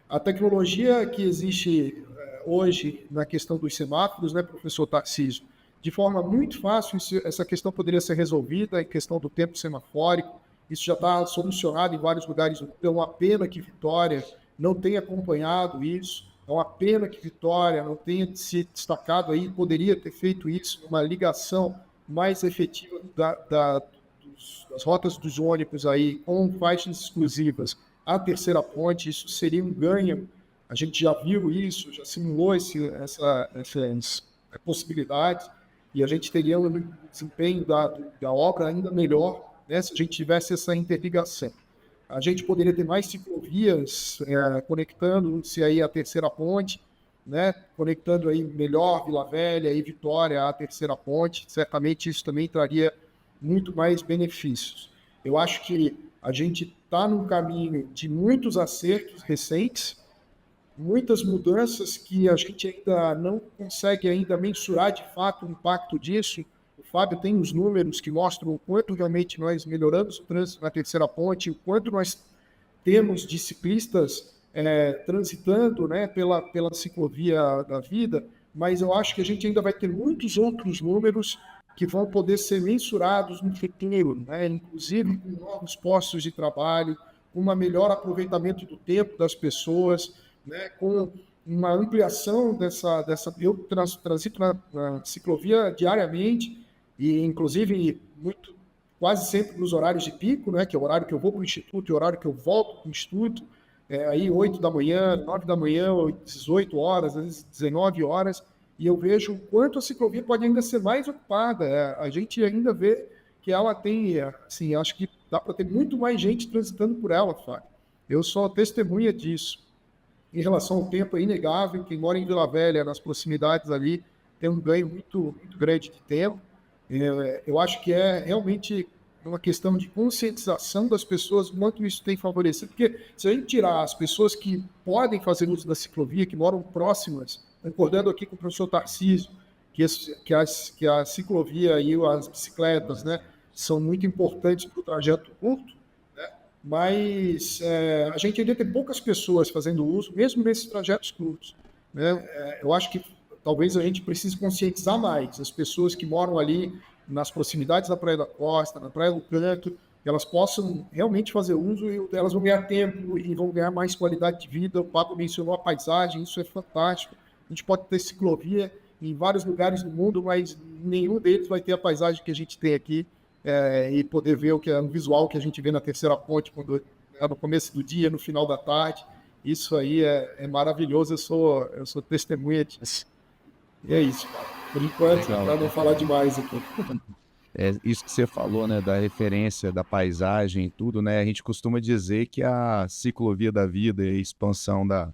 A tecnologia que existe hoje na questão dos semáforos, né, professor Tarcísio, de forma muito fácil, essa questão poderia ser resolvida em questão do tempo semafórico. Isso já está solucionado em vários lugares do mundo. É uma pena que Vitória não tenha acompanhado isso. É uma pena que Vitória não tenha se destacado aí, poderia ter feito isso, uma ligação mais efetiva das rotas dos ônibus aí, com faixas exclusivas à terceira ponte. Isso seria um ganho. A gente já viu isso, já simulou essas possibilidades, e a gente teria um desempenho da obra ainda melhor, né, se a gente tivesse essa interligação. A gente poderia ter mais ciclovias conectando-se aí à terceira ponte, né, conectando aí melhor Vila Velha e Vitória à terceira ponte. Certamente isso também traria muito mais benefícios. Eu acho que a gente está num caminho de muitos acertos recentes, muitas mudanças que a gente ainda não consegue ainda mensurar de fato o impacto disso. O Fábio tem os números que mostram o quanto realmente nós melhoramos o trânsito na terceira ponte, o quanto nós temos de ciclistas transitando, né, pela ciclovia da vida, mas eu acho que a gente ainda vai ter muitos outros números que vão poder ser mensurados no futuro, né, inclusive com novos postos de trabalho, com um melhor aproveitamento do tempo das pessoas, né, com uma ampliação dessa eu transito na ciclovia diariamente e inclusive quase sempre nos horários de pico, né, que é o horário que eu vou para o instituto e o horário que eu volto para o instituto, aí 8 da manhã, 9 da manhã, 18 horas, às vezes 19 horas, e eu vejo o quanto a ciclovia pode ainda ser mais ocupada. A gente ainda vê que ela tem, assim, acho que dá para ter muito mais gente transitando por ela, Fábio. Eu sou testemunha disso. Em relação ao tempo, é inegável. Quem mora em Vila Velha, nas proximidades ali, tem um ganho muito, muito grande de tempo. Eu acho que é realmente uma questão de conscientização das pessoas, o quanto isso tem favorecido. Porque se a gente tirar as pessoas que podem fazer uso da ciclovia, que moram próximas, concordando aqui com o professor Tarcísio, que a ciclovia e as bicicletas, né, são muito importantes para o trajeto curto, né, mas a gente ainda tem poucas pessoas fazendo uso, mesmo nesses trajetos curtos, né. Eu acho que talvez a gente precise conscientizar mais as pessoas que moram ali nas proximidades da Praia da Costa, na Praia do Canto, que elas possam realmente fazer uso e elas vão ganhar tempo e vão ganhar mais qualidade de vida. O Pablo mencionou a paisagem, isso é fantástico. A gente pode ter ciclovia em vários lugares do mundo, mas nenhum deles vai ter a paisagem que a gente tem aqui e poder ver o visual que a gente vê na terceira ponte no começo do dia, no final da tarde. Isso aí é maravilhoso, eu sou testemunha disso. E é isso, cara. Por enquanto, para não falar demais aqui. Isso que você falou, né, da referência da paisagem e tudo, né, a gente costuma dizer que a ciclovia da vida e a expansão da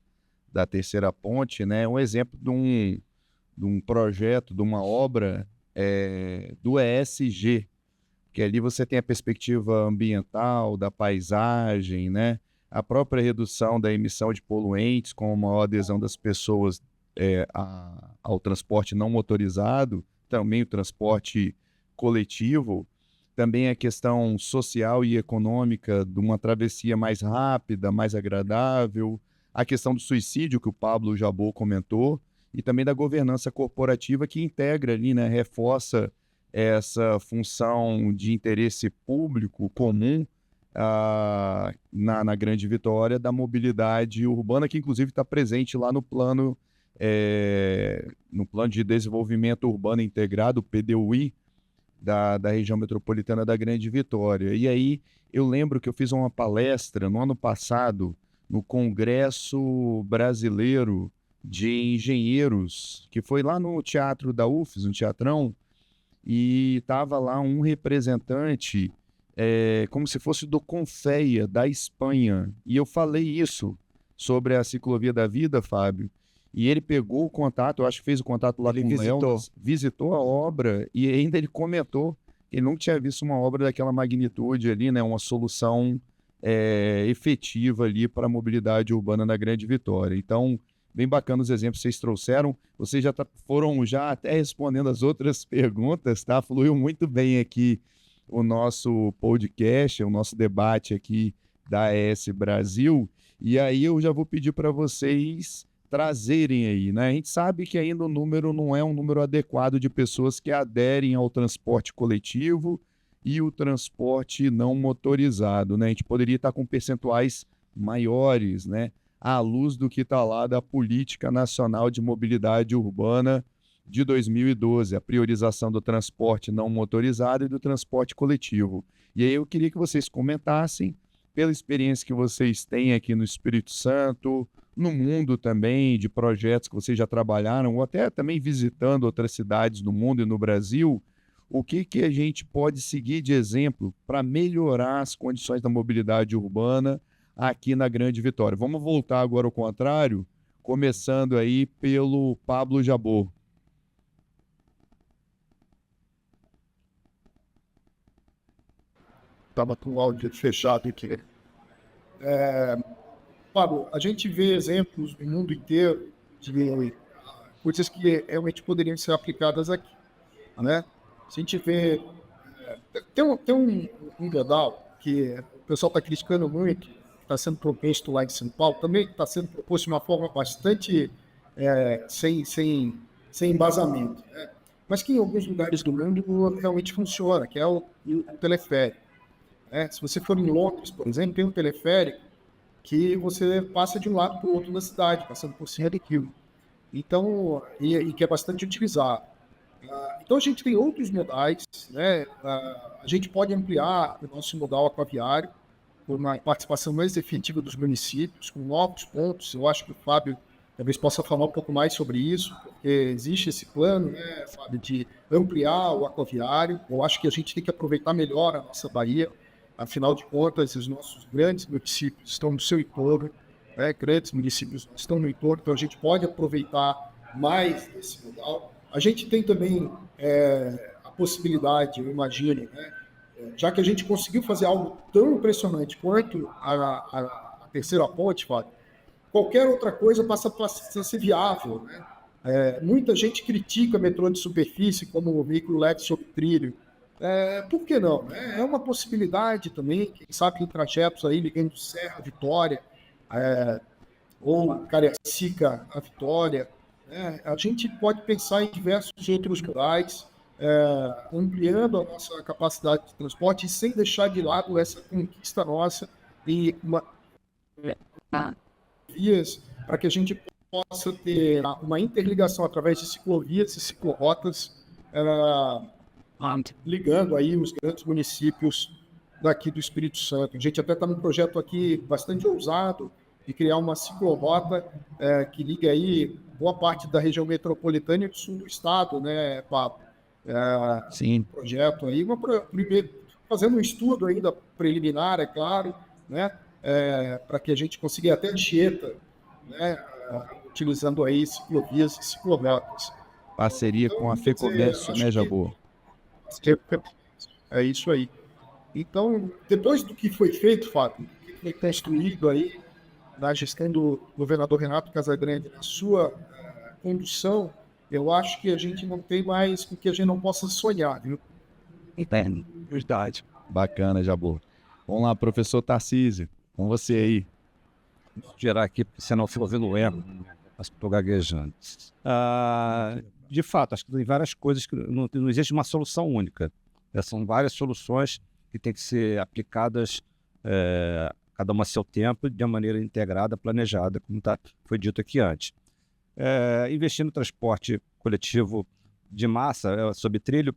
terceira ponte, né, é um exemplo de um projeto, de uma obra do ESG, que ali você tem a perspectiva ambiental, da paisagem, né, a própria redução da emissão de poluentes, com a maior adesão das pessoas ao transporte não motorizado, também o transporte coletivo, também a questão social e econômica de uma travessia mais rápida, mais agradável, a questão do suicídio que o Pablo Jabbour comentou, e também da governança corporativa que integra ali, né, reforça essa função de interesse público comum na Grande Vitória da mobilidade urbana, que inclusive está presente lá no plano de desenvolvimento urbano integrado, PDUI, da região metropolitana da Grande Vitória. E aí eu lembro que eu fiz uma palestra no ano passado no Congresso Brasileiro de Engenheiros, que foi lá no teatro da UFES, um teatrão, e estava lá um representante, como se fosse do Confeia, da Espanha. E eu falei isso sobre a ciclovia da vida, Fábio, e ele pegou o contato, eu acho que fez o contato lá com o Léo, visitou a obra e ainda ele comentou que ele nunca tinha visto uma obra daquela magnitude ali, né, uma solução efetiva ali para a mobilidade urbana na Grande Vitória. Então, bem bacana os exemplos que vocês trouxeram. Vocês foram até respondendo as outras perguntas, tá? Fluiu muito bem aqui o nosso podcast, o nosso debate aqui da ES Brasil. E aí eu já vou pedir para vocês trazerem aí, né? A gente sabe que ainda o número não é um número adequado de pessoas que aderem ao transporte coletivo e o transporte não motorizado, né? A gente poderia estar com percentuais maiores, né? À luz do que está lá da Política Nacional de Mobilidade Urbana de 2012, a priorização do transporte não motorizado e do transporte coletivo. E aí eu queria que vocês comentassem, pela experiência que vocês têm aqui no Espírito Santo, no mundo também, de projetos que vocês já trabalharam, ou até também visitando outras cidades do mundo e no Brasil, o que a gente pode seguir de exemplo para melhorar as condições da mobilidade urbana aqui na Grande Vitória. Vamos voltar agora ao contrário, começando aí pelo Pablo Jabbour. Estava com o áudio fechado aqui. Pablo, a gente vê exemplos no mundo inteiro de coisas que realmente poderiam ser aplicadas aqui, né? Se a gente vê... Tem um pedal que o pessoal está criticando muito, está sendo proposto lá em São Paulo, também está sendo proposto de uma forma bastante sem embasamento, né? Mas que em alguns lugares do mundo realmente funciona, que é o teleférico, né? Se você for em Londres, por exemplo, tem um teleférico que você passa de um lado para o outro da cidade, passando por cima de rio. Então, e que é bastante utilizado. Então a gente tem outros modais, né? A gente pode ampliar o nosso modal aquaviário por uma participação mais efetiva dos municípios, com novos pontos. Eu acho que o Fábio talvez possa falar um pouco mais sobre isso, porque existe esse plano, né, Fábio, de ampliar o aquaviário. Eu acho que a gente tem que aproveitar melhor a nossa Bahia. Afinal de contas, os nossos grandes municípios estão no seu entorno, né? Grandes municípios estão no entorno, então a gente pode aproveitar mais esse modal. A gente tem também a possibilidade, eu imagino, né, já que a gente conseguiu fazer algo tão impressionante quanto a terceira ponte, Fábio, qualquer outra coisa passa a ser viável, né? Muita gente critica metrô de superfície como um veículo leve sobre trilho. Por que não? É uma possibilidade também, quem sabe em trajetos aí ligando Serra, Vitória, ou Cariacica a Vitória, né? A gente pode pensar em diversos outros modais, ampliando a nossa capacidade de transporte e sem deixar de lado essa conquista nossa e vias para que a gente possa ter uma interligação através de ciclovias e ciclorotas, ligando aí os grandes municípios daqui do Espírito Santo. A gente até está num projeto aqui bastante ousado de criar uma ciclorota que liga aí boa parte da região metropolitana e do sul do estado, né, Pablo? Sim. Projeto aí, fazendo um estudo ainda preliminar, é claro, né, para que a gente consiga ir até Anchieta, né, utilizando aí ciclovias e ciclovias. Parceria Então, com a FEComércio, né, Jabor? É isso aí. Então, depois do que foi feito, Fábio, o que foi construído aí na gestão do governador Renato Casagrande, na sua condução, eu acho que a gente não tem mais com que a gente não possa sonhar, viu? Verdade. Bacana, Jabor. Vamos lá, professor Tarcísio, com você aí. Vou tirar aqui, porque senão eu fico ouvindo erro, mas estou gaguejando. De fato, acho que tem várias coisas que não existe uma solução única. São várias soluções que têm que ser aplicadas, cada uma a seu tempo, de uma maneira integrada, planejada, como foi dito aqui antes. Investir no transporte coletivo de massa, sob trilho,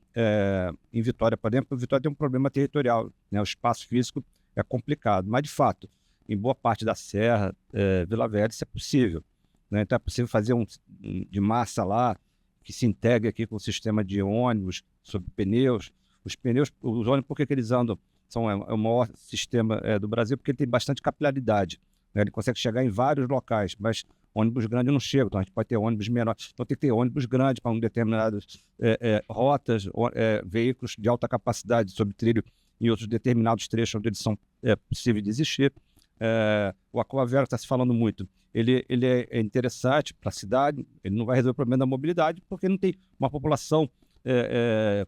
em Vitória, por exemplo, Vitória tem um problema territorial, né? O espaço físico é complicado, mas de fato, em boa parte da Serra, Vila Velha, isso é possível, né? Então é possível fazer de massa lá, que se integre aqui com o sistema de ônibus, sob pneus. Os ônibus, por que eles andam? É o maior sistema do Brasil, porque ele tem bastante capilaridade, né? Ele consegue chegar em vários locais, mas ônibus grande não chega, então a gente pode ter ônibus menores. Então tem que ter ônibus grandes para determinadas rotas, veículos de alta capacidade sob trilho em outros determinados trechos onde eles são possíveis de existir. O aquaviário está se falando muito. Ele é interessante para a cidade, ele não vai resolver o problema da mobilidade, porque não tem uma população,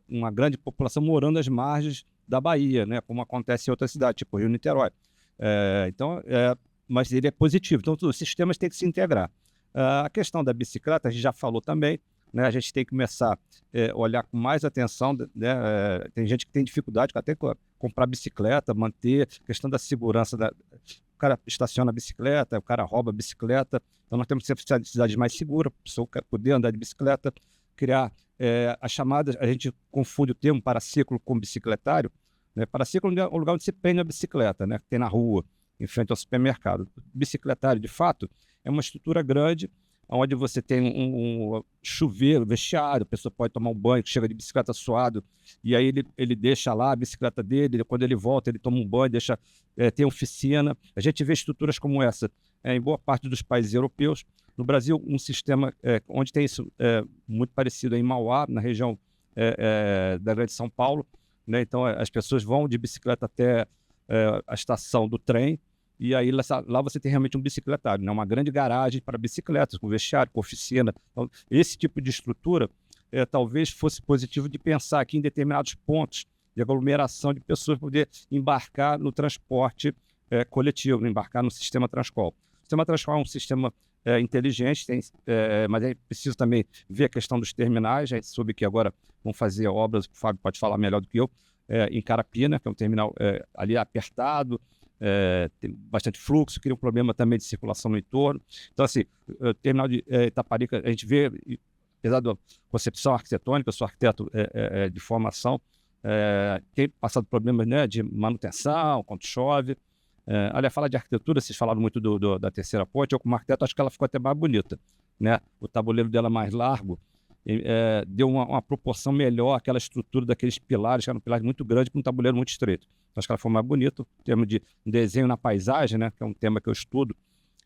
uma grande população morando às margens da Bahia, né, como acontece em outras cidades, tipo Rio-Niterói. Mas ele é positivo. Então, os sistemas têm que se integrar. A questão da bicicleta, a gente já falou também, né? A gente tem que começar a olhar com mais atenção, né? Tem gente que tem dificuldade até comprar bicicleta, manter a questão da segurança. O cara estaciona a bicicleta, o cara rouba a bicicleta. Então, nós temos que ser cidades mais seguras, para a pessoa poder andar de bicicleta, criar as chamadas, a gente confunde o termo paraciclo com bicicletário, né? Paraciclo é o lugar onde se prende a bicicleta, né? Que tem na rua, em frente ao supermercado. Bicicletário, de fato, é uma estrutura grande, onde você tem um chuveiro, vestiário, a pessoa pode tomar um banho, chega de bicicleta suado, e aí ele deixa lá a bicicleta dele, quando ele volta, ele toma um banho, tem oficina. A gente vê estruturas como essa em boa parte dos países europeus. No Brasil, um sistema onde tem isso muito parecido em Mauá, na região da Grande São Paulo, né? Então, as pessoas vão de bicicleta até a estação do trem, e aí lá você tem realmente um bicicletário, né? Uma grande garagem para bicicletas, com vestiário, com oficina. Então, esse tipo de estrutura talvez fosse positivo de pensar aqui em determinados pontos de aglomeração de pessoas poder embarcar no transporte coletivo, embarcar no sistema Transcol. O sistema Transcol é um sistema inteligente, mas é preciso também ver a questão dos terminais. A gente soube que agora vão fazer obras, o Fábio pode falar melhor do que eu, em Carapina, que é um terminal ali apertado, tem bastante fluxo, cria um problema também de circulação no entorno. Então, assim, o terminal de Itaparica, a gente vê, apesar da concepção arquitetônica, eu sou arquiteto de formação, tem passado problemas, né, de manutenção, quando chove. Aliás, falar de arquitetura, vocês falaram muito da terceira ponte, eu como arquiteto acho que ela ficou até mais bonita, né? O tabuleiro dela mais largo, deu uma proporção melhor àquela estrutura daqueles pilares, que eram pilares muito grandes, com um tabuleiro muito estreito. Então, acho que ela foi mais bonita, em termos de desenho na paisagem, né, que é um tema que eu estudo,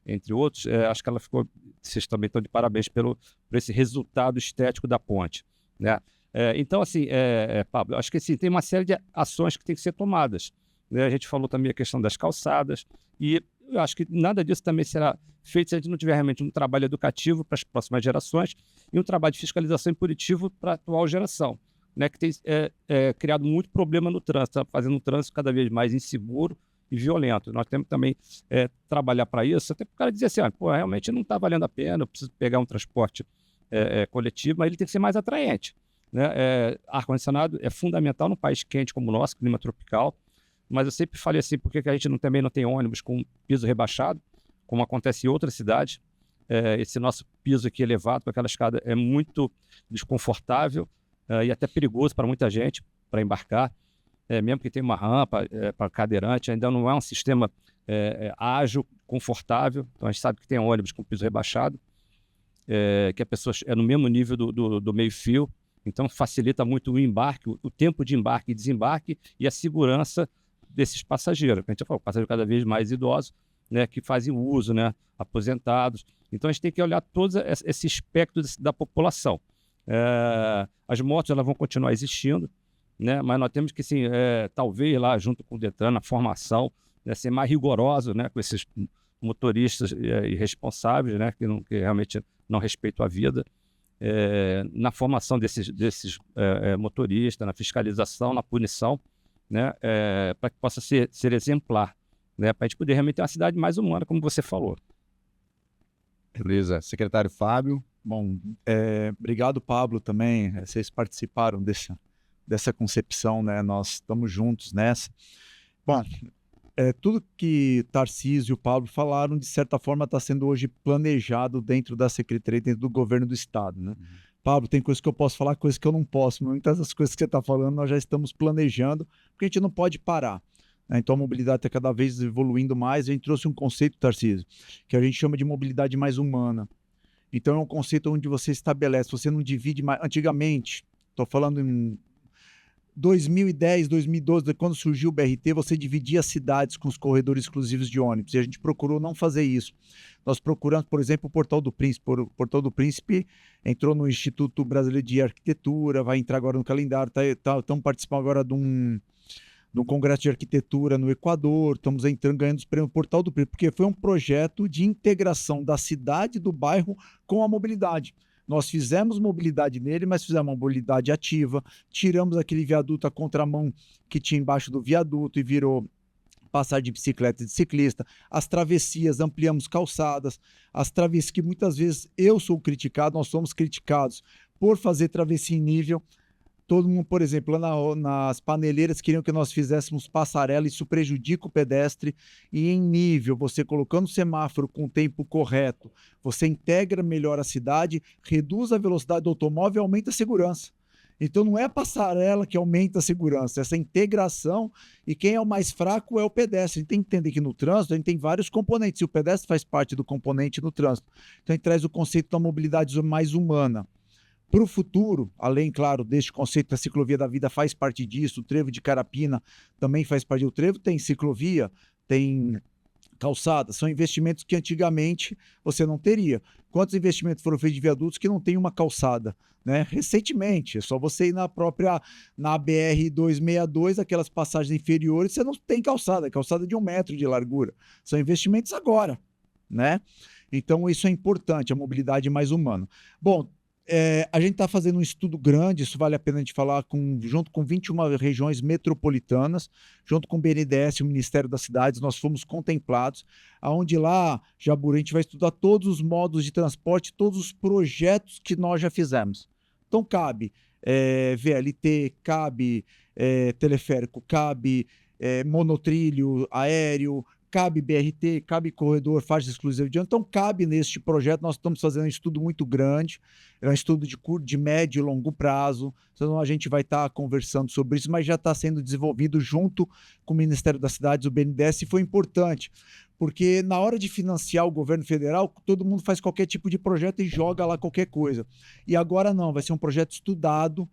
entre outros. Acho que ela ficou, vocês também estão de parabéns por esse resultado estético da ponte, né? Então, assim, Pablo, acho que assim, tem uma série de ações que tem que ser tomadas, né? A gente falou também a questão das calçadas, e eu acho que nada disso também será feito se a gente não tiver realmente um trabalho educativo para as próximas gerações e um trabalho de fiscalização impositiva para a atual geração, né, que tem criado muito problema no trânsito, fazendo um trânsito cada vez mais inseguro e violento. Nós temos que também trabalhar para isso, até para o cara dizer assim, pô, realmente não está valendo a pena, eu preciso pegar um transporte coletivo, mas ele tem que ser mais atraente, né? Ar-condicionado é fundamental num país quente como o nosso, clima tropical, mas eu sempre falei assim, por que a gente também não tem ônibus com piso rebaixado, como acontece em outras cidades? Esse nosso piso aqui elevado, com aquela escada, é muito desconfortável e até perigoso para muita gente, para embarcar, mesmo que tenha uma rampa para cadeirante, ainda não é um sistema ágil, confortável. Então a gente sabe que tem ônibus com piso rebaixado, que a pessoa é no mesmo nível do meio-fio, então facilita muito o embarque, o tempo de embarque e desembarque e a segurança desses passageiros. A gente falou, passageiros cada vez mais idosos, né, que fazem uso, né, aposentados. Então a gente tem que olhar todo esse espectro da população. As motos elas vão continuar existindo, né, mas nós temos que, sim, talvez lá junto com o Detran, na formação, né, ser mais rigoroso, né, com esses motoristas irresponsáveis, né, que realmente não respeitam a vida, na formação desses motoristas, na fiscalização, na punição, né, para que possa ser exemplar, né, para a gente poder realmente ter uma cidade mais humana, como você falou. Beleza. Secretário Fábio. Bom, obrigado, Pablo, também. Vocês participaram dessa concepção, né? Nós estamos juntos nessa. Bom, tudo que Tarcísio e o Pablo falaram, de certa forma, está sendo hoje planejado dentro da Secretaria, dentro do governo do Estado, né? Pablo, tem coisas que eu posso falar, coisas que eu não posso. Muitas das coisas que você está falando, nós já estamos planejando, porque a gente não pode parar, né? Então a mobilidade está cada vez evoluindo mais. A gente trouxe um conceito, Tarcísio, que a gente chama de mobilidade mais humana. Então é um conceito onde você estabelece, você não divide mais. Antigamente, estou falando em 2010, 2012, quando surgiu o BRT, você dividia as cidades com os corredores exclusivos de ônibus, e a gente procurou não fazer isso. Nós procuramos, por exemplo, o Portal do Príncipe. O Portal do Príncipe entrou no Instituto Brasileiro de Arquitetura, vai entrar agora no calendário, estamos participando agora de um congresso de arquitetura no Equador, estamos entrando, ganhando os prêmios Portal do Príncipe, porque foi um projeto de integração da cidade, do bairro, com a mobilidade. Nós fizemos mobilidade nele, mas fizemos uma mobilidade ativa, tiramos aquele viaduto à contramão que tinha embaixo do viaduto e virou passar de bicicleta e de ciclista, as travessias, ampliamos calçadas, as travessias que muitas vezes eu sou criticado, nós somos criticados por fazer travessia em nível. Todo mundo, por exemplo, lá nas paneleiras queriam que nós fizéssemos passarela, isso prejudica o pedestre, e em nível, você colocando o semáforo com o tempo correto, você integra melhor a cidade, reduz a velocidade do automóvel e aumenta a segurança. Então não é a passarela que aumenta a segurança, essa integração, e quem é o mais fraco é o pedestre. A gente tem que entender que no trânsito a gente tem vários componentes, e o pedestre faz parte do componente no trânsito. Então a gente traz o conceito da mobilidade mais humana. Para o futuro, além, claro, deste conceito, a ciclovia da vida faz parte disso, o trevo de Carapina também faz parte. O trevo tem ciclovia, tem calçada, são investimentos que antigamente você não teria. Quantos investimentos foram feitos de viadutos que não tem uma calçada, né? Recentemente, é só você ir na BR-262, aquelas passagens inferiores, você não tem calçada de 1 metro de largura. São investimentos agora, né? Então isso é importante, a mobilidade mais humana. Bom, A gente está fazendo um estudo grande, isso vale a pena a gente falar, junto com 21 regiões metropolitanas, junto com o BNDES e o Ministério das Cidades, nós fomos contemplados, aonde lá, Jabur, a gente vai estudar todos os modos de transporte, todos os projetos que nós já fizemos. Então cabe VLT, cabe teleférico, cabe monotrilho aéreo, cabe BRT, cabe corredor, faixa exclusiva de ônibus. Então, cabe neste projeto. Nós estamos fazendo um estudo muito grande, é um estudo de curto, de médio e longo prazo. Então, a gente vai estar conversando sobre isso, mas já está sendo desenvolvido junto com o Ministério das Cidades, o BNDES, e foi importante, porque na hora de financiar o governo federal, todo mundo faz qualquer tipo de projeto e joga lá qualquer coisa. E agora não, vai ser um projeto estudado,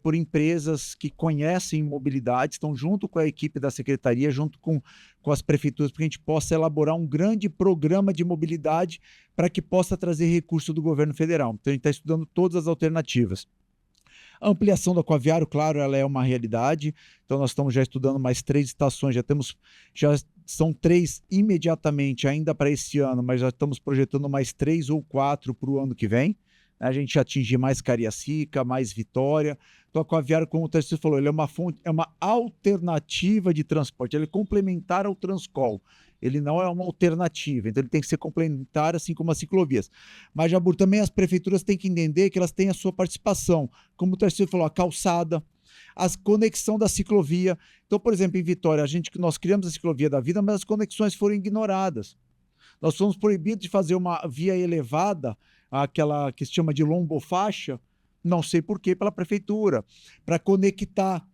por empresas que conhecem mobilidade, estão junto com a equipe da secretaria, junto com as prefeituras, para que a gente possa elaborar um grande programa de mobilidade para que possa trazer recurso do governo federal. Então, a gente está estudando todas as alternativas. A ampliação do aquaviário, claro, ela é uma realidade. Então, nós estamos já estudando mais 3 estações, já são 3 imediatamente ainda para esse ano, mas já estamos projetando mais 3 ou 4 para o ano que vem. A gente atingir mais Cariacica, mais Vitória. Então, o aquaviário, como o Tarcísio falou, ele é uma fonte, é uma alternativa de transporte, ele é complementar ao Transcol. Ele não é uma alternativa, então ele tem que ser complementar, assim como as ciclovias. Mas, Jabur, também as prefeituras têm que entender que elas têm a sua participação. Como o Tarcísio falou, a calçada, a conexão da ciclovia. Então, por exemplo, em Vitória, nós criamos a ciclovia da vida, mas as conexões foram ignoradas. Nós fomos proibidos de fazer uma via elevada, aquela que se chama de lombofaixa, não sei porquê, pela prefeitura, para conectar.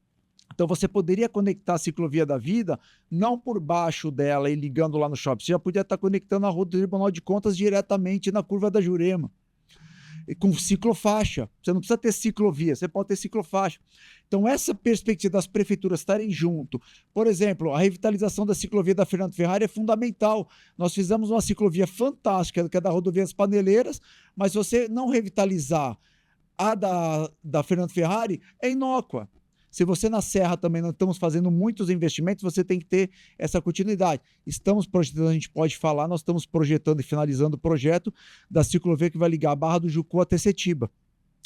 Então você poderia conectar a ciclovia da vida, não por baixo dela e ligando lá no shopping, você já podia estar conectando a rua do Tribunal de Contas diretamente na curva da Jurema, e com ciclofaixa. Você não precisa ter ciclovia, você pode ter ciclofaixa. Então essa perspectiva das prefeituras estarem junto, por exemplo, a revitalização da ciclovia da Fernando Ferrari é fundamental. Nós fizemos uma ciclovia fantástica, que é da rodovia das Paneleiras, mas se você não revitalizar a da Fernando Ferrari, é inócua. Se você na Serra também não estamos fazendo muitos investimentos, você tem que ter essa continuidade. Estamos projetando, a gente pode falar, nós estamos projetando e finalizando o projeto da ciclovia que vai ligar a Barra do Jucu até Setiba.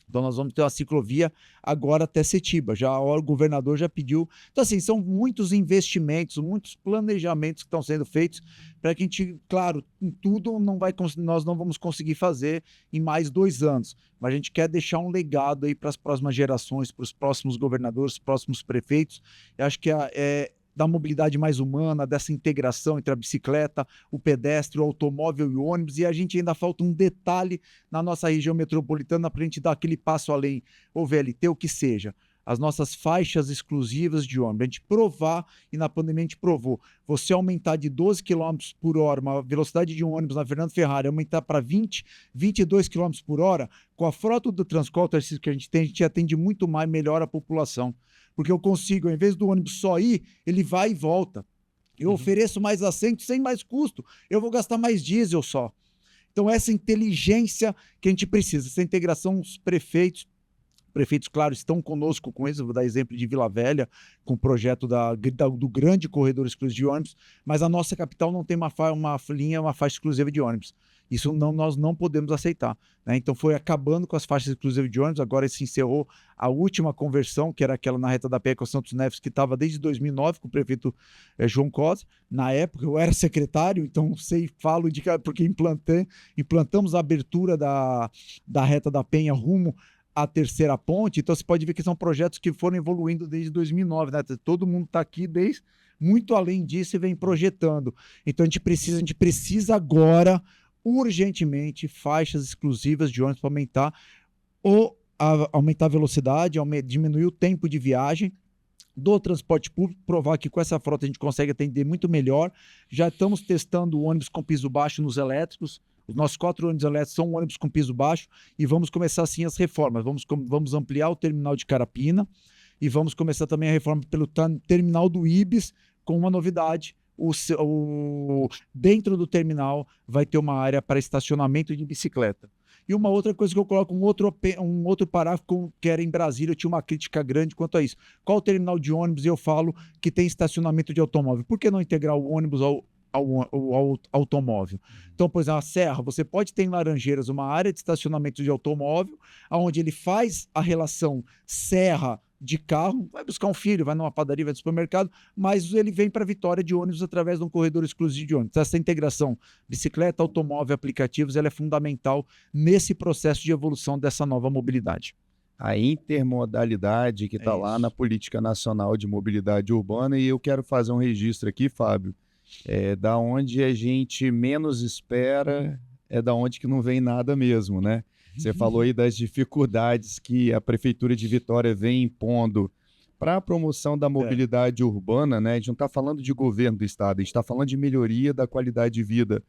Então nós vamos ter uma ciclovia agora até Setiba, o governador já pediu. Então assim, são muitos investimentos, muitos planejamentos que estão sendo feitos para que a gente, claro, tudo nós não vamos conseguir fazer em mais 2 anos, mas a gente quer deixar um legado aí para as próximas gerações, para os próximos governadores, os próximos prefeitos. Eu acho que da mobilidade mais humana, dessa integração entre a bicicleta, o pedestre, o automóvel e o ônibus, e a gente ainda falta um detalhe na nossa região metropolitana para a gente dar aquele passo além, ou VLT, o que seja, as nossas faixas exclusivas de ônibus, a gente provar, e na pandemia a gente provou, você aumentar de 12 km por hora, uma velocidade de um ônibus na Fernando Ferrari, aumentar para 20, 22 km por hora, com a frota do Transcol que a gente atende muito mais, melhor a população. Porque eu consigo, ao invés do ônibus só ir, ele vai e volta. Eu ofereço mais assento sem mais custo. Eu vou gastar mais diesel só. Então, essa inteligência que a gente precisa, essa integração, os prefeitos, claro, estão conosco com isso. Eu vou dar exemplo de Vila Velha, com o projeto do grande corredor exclusivo de ônibus, mas a nossa capital não tem uma faixa exclusiva de ônibus. Isso nós não podemos aceitar, né? Então foi acabando com as faixas exclusivas de ônibus, agora se encerrou a última conversão, que era aquela na reta da Penha com Santos Neves, que estava desde 2009 com o prefeito João Cosa. Na época eu era secretário, então falo porque implantamos a abertura da reta da Penha rumo à terceira ponte. Então você pode ver que são projetos que foram evoluindo desde 2009, né? Todo mundo está aqui desde muito além disso e vem projetando. Então a gente precisa agora urgentemente faixas exclusivas de ônibus para aumentar a velocidade, diminuir o tempo de viagem do transporte público, provar que com essa frota a gente consegue atender muito melhor. Já estamos testando o ônibus com piso baixo nos elétricos. Os nossos 4 ônibus elétricos são ônibus com piso baixo e vamos começar assim as reformas. Vamos ampliar o terminal de Carapina e vamos começar também a reforma pelo terminal do Ibis, com uma novidade. Dentro do terminal vai ter uma área para estacionamento de bicicleta. E uma outra coisa que eu coloco, um outro parágrafo que era em Brasília, eu tinha uma crítica grande quanto a isso. Qual terminal de ônibus eu falo que tem estacionamento de automóvel? Por que não integrar o ônibus ao automóvel. Então, por exemplo, a Serra, você pode ter em Laranjeiras uma área de estacionamento de automóvel, onde ele faz a relação serra de carro, vai buscar um filho, vai numa padaria, vai no supermercado, mas ele vem para Vitória de ônibus através de um corredor exclusivo de ônibus. Essa integração bicicleta, automóvel, aplicativos, ela é fundamental nesse processo de evolução dessa nova mobilidade. A intermodalidade que está lá na Política Nacional de Mobilidade Urbana, e eu quero fazer um registro aqui, Fábio, da onde a gente menos espera, é da onde que não vem nada mesmo, né? Você falou aí das dificuldades que a Prefeitura de Vitória vem impondo para a promoção da mobilidade urbana, né? A gente não está falando de governo do Estado, a gente está falando de melhoria da qualidade de vida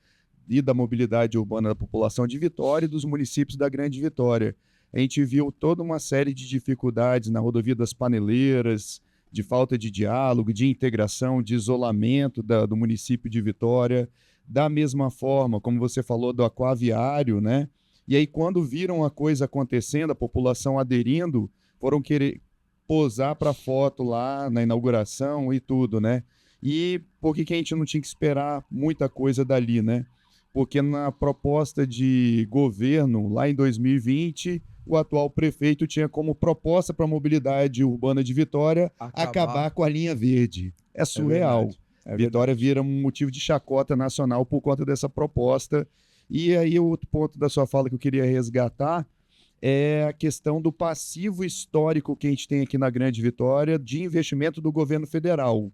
e da mobilidade urbana da população de Vitória e dos municípios da Grande Vitória. A gente viu toda uma série de dificuldades na rodovia das Paneleiras, de falta de diálogo, de integração, de isolamento do município de Vitória. Da mesma forma, como você falou, do aquaviário, né? E aí, quando viram a coisa acontecendo, a população aderindo, foram querer posar para foto lá na inauguração e tudo, né? E por que a gente não tinha que esperar muita coisa dali, né? Porque na proposta de governo, lá em 2020, o atual prefeito tinha como proposta para a mobilidade urbana de Vitória acabar com a linha verde. É surreal. Vitória vira um motivo de chacota nacional por conta dessa proposta. E aí, o outro ponto da sua fala que eu queria resgatar é a questão do passivo histórico que a gente tem aqui na Grande Vitória de investimento do governo federal.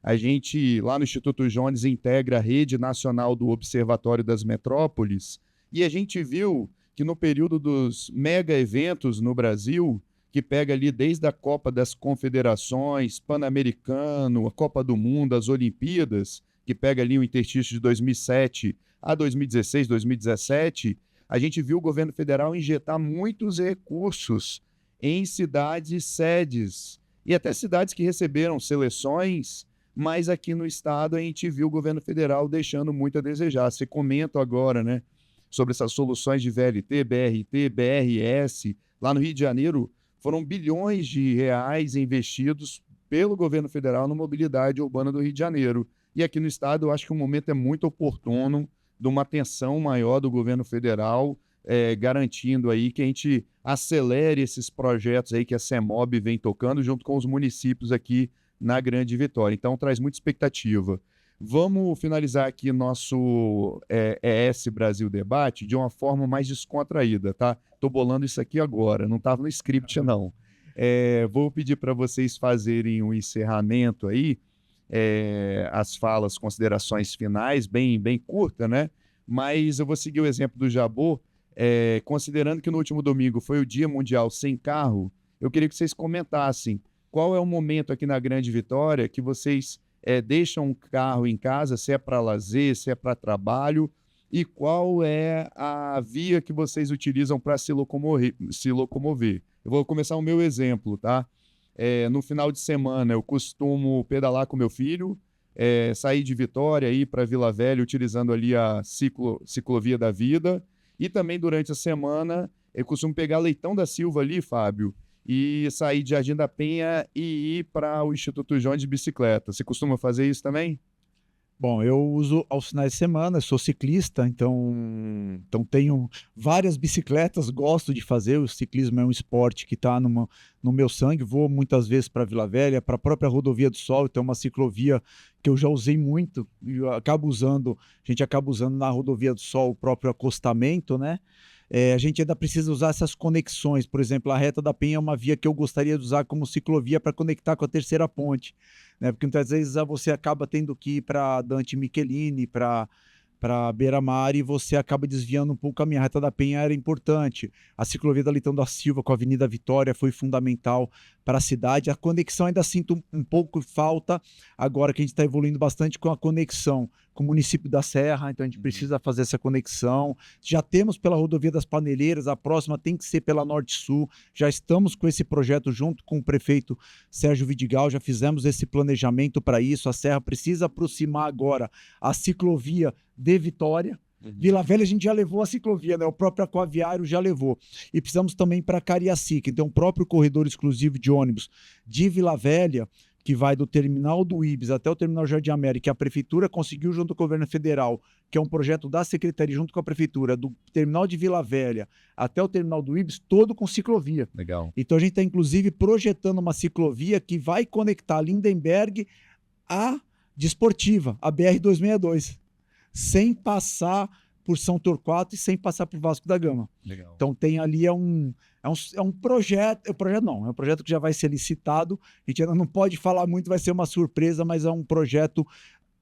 A gente, lá no Instituto Jones, integra a Rede Nacional do Observatório das Metrópoles e a gente viu que no período dos mega eventos no Brasil, que pega ali desde a Copa das Confederações, Pan-Americano, a Copa do Mundo, as Olimpíadas, que pega ali o interstício de 2007 a 2016, 2017, a gente viu o governo federal injetar muitos recursos em cidades sedes e até cidades que receberam seleções, mas aqui no estado a gente viu o governo federal deixando muito a desejar. Você comenta agora, né, sobre essas soluções de VLT, BRT, BRS. Lá no Rio de Janeiro foram bilhões de reais investidos pelo governo federal na mobilidade urbana do Rio de Janeiro. E aqui no estado eu acho que o momento é muito oportuno de uma atenção maior do governo federal, garantindo aí que a gente acelere esses projetos aí que a CEMOB vem tocando junto com os municípios aqui na Grande Vitória. Então, traz muita expectativa. Vamos finalizar aqui nosso ES Brasil Debate de uma forma mais descontraída, tá? Estou bolando isso aqui agora, não estava no script, não. Vou pedir para vocês fazerem um encerramento aí, as falas, considerações finais, bem curta, né? Mas eu vou seguir o exemplo do Jabor, considerando que no último domingo foi o Dia Mundial Sem Carro, eu queria que vocês comentassem qual é o momento aqui na Grande Vitória que vocês deixam um carro em casa, se é para lazer, se é para trabalho, e qual é a via que vocês utilizam para se locomover. Eu vou começar o meu exemplo, tá? No final de semana eu costumo pedalar com meu filho, sair de Vitória, ir para Vila Velha utilizando ali a ciclovia da vida, e também durante a semana eu costumo pegar Leitão da Silva ali, Fábio, e sair de Jardim da Penha e ir para o Instituto Jones de bicicleta. Você costuma fazer isso também? Bom, eu uso aos finais de semana, sou ciclista, então tenho várias bicicletas, gosto de fazer, o ciclismo é um esporte que está no meu sangue, vou muitas vezes para Vila Velha, para a própria Rodovia do Sol, então é uma ciclovia que eu já usei muito, e a gente acaba usando na Rodovia do Sol o próprio acostamento, né? A gente ainda precisa usar essas conexões, por exemplo, a Reta da Penha é uma via que eu gostaria de usar como ciclovia para conectar com a terceira ponte, né? Porque muitas vezes você acaba tendo que ir para Dante Michelini, para Beira-Mar, e você acaba desviando um pouco a minha. Reta da Penha era importante, a ciclovia da Leitão da Silva com a Avenida Vitória foi fundamental para a cidade. A conexão ainda sinto um pouco falta, agora que a gente está evoluindo bastante com a conexão com o município da Serra, então a gente precisa fazer essa conexão. Já temos pela Rodovia das Paneleiras, a próxima tem que ser pela Norte-Sul, já estamos com esse projeto junto com o prefeito Sérgio Vidigal, já fizemos esse planejamento para isso. A Serra precisa aproximar agora a ciclovia de Vitória. Vila Velha a gente já levou a ciclovia, né? O próprio aquaviário já levou. E precisamos também para Cariacica. Então o próprio corredor exclusivo de ônibus de Vila Velha que vai do terminal do IBS até o terminal Jardim América, que a prefeitura conseguiu junto com o governo federal, que é um projeto da secretaria junto com a prefeitura, do terminal de Vila Velha até o terminal do IBS, todo com ciclovia. Legal. Então a gente está, inclusive, projetando uma ciclovia que vai conectar Lindenberg à Desportiva, a BR-262, sem passar por São Torquato e sem passar por Vasco da Gama. Legal. Então tem ali é um projeto, é um projeto que já vai ser licitado, a gente ainda não pode falar muito, vai ser uma surpresa, mas é um projeto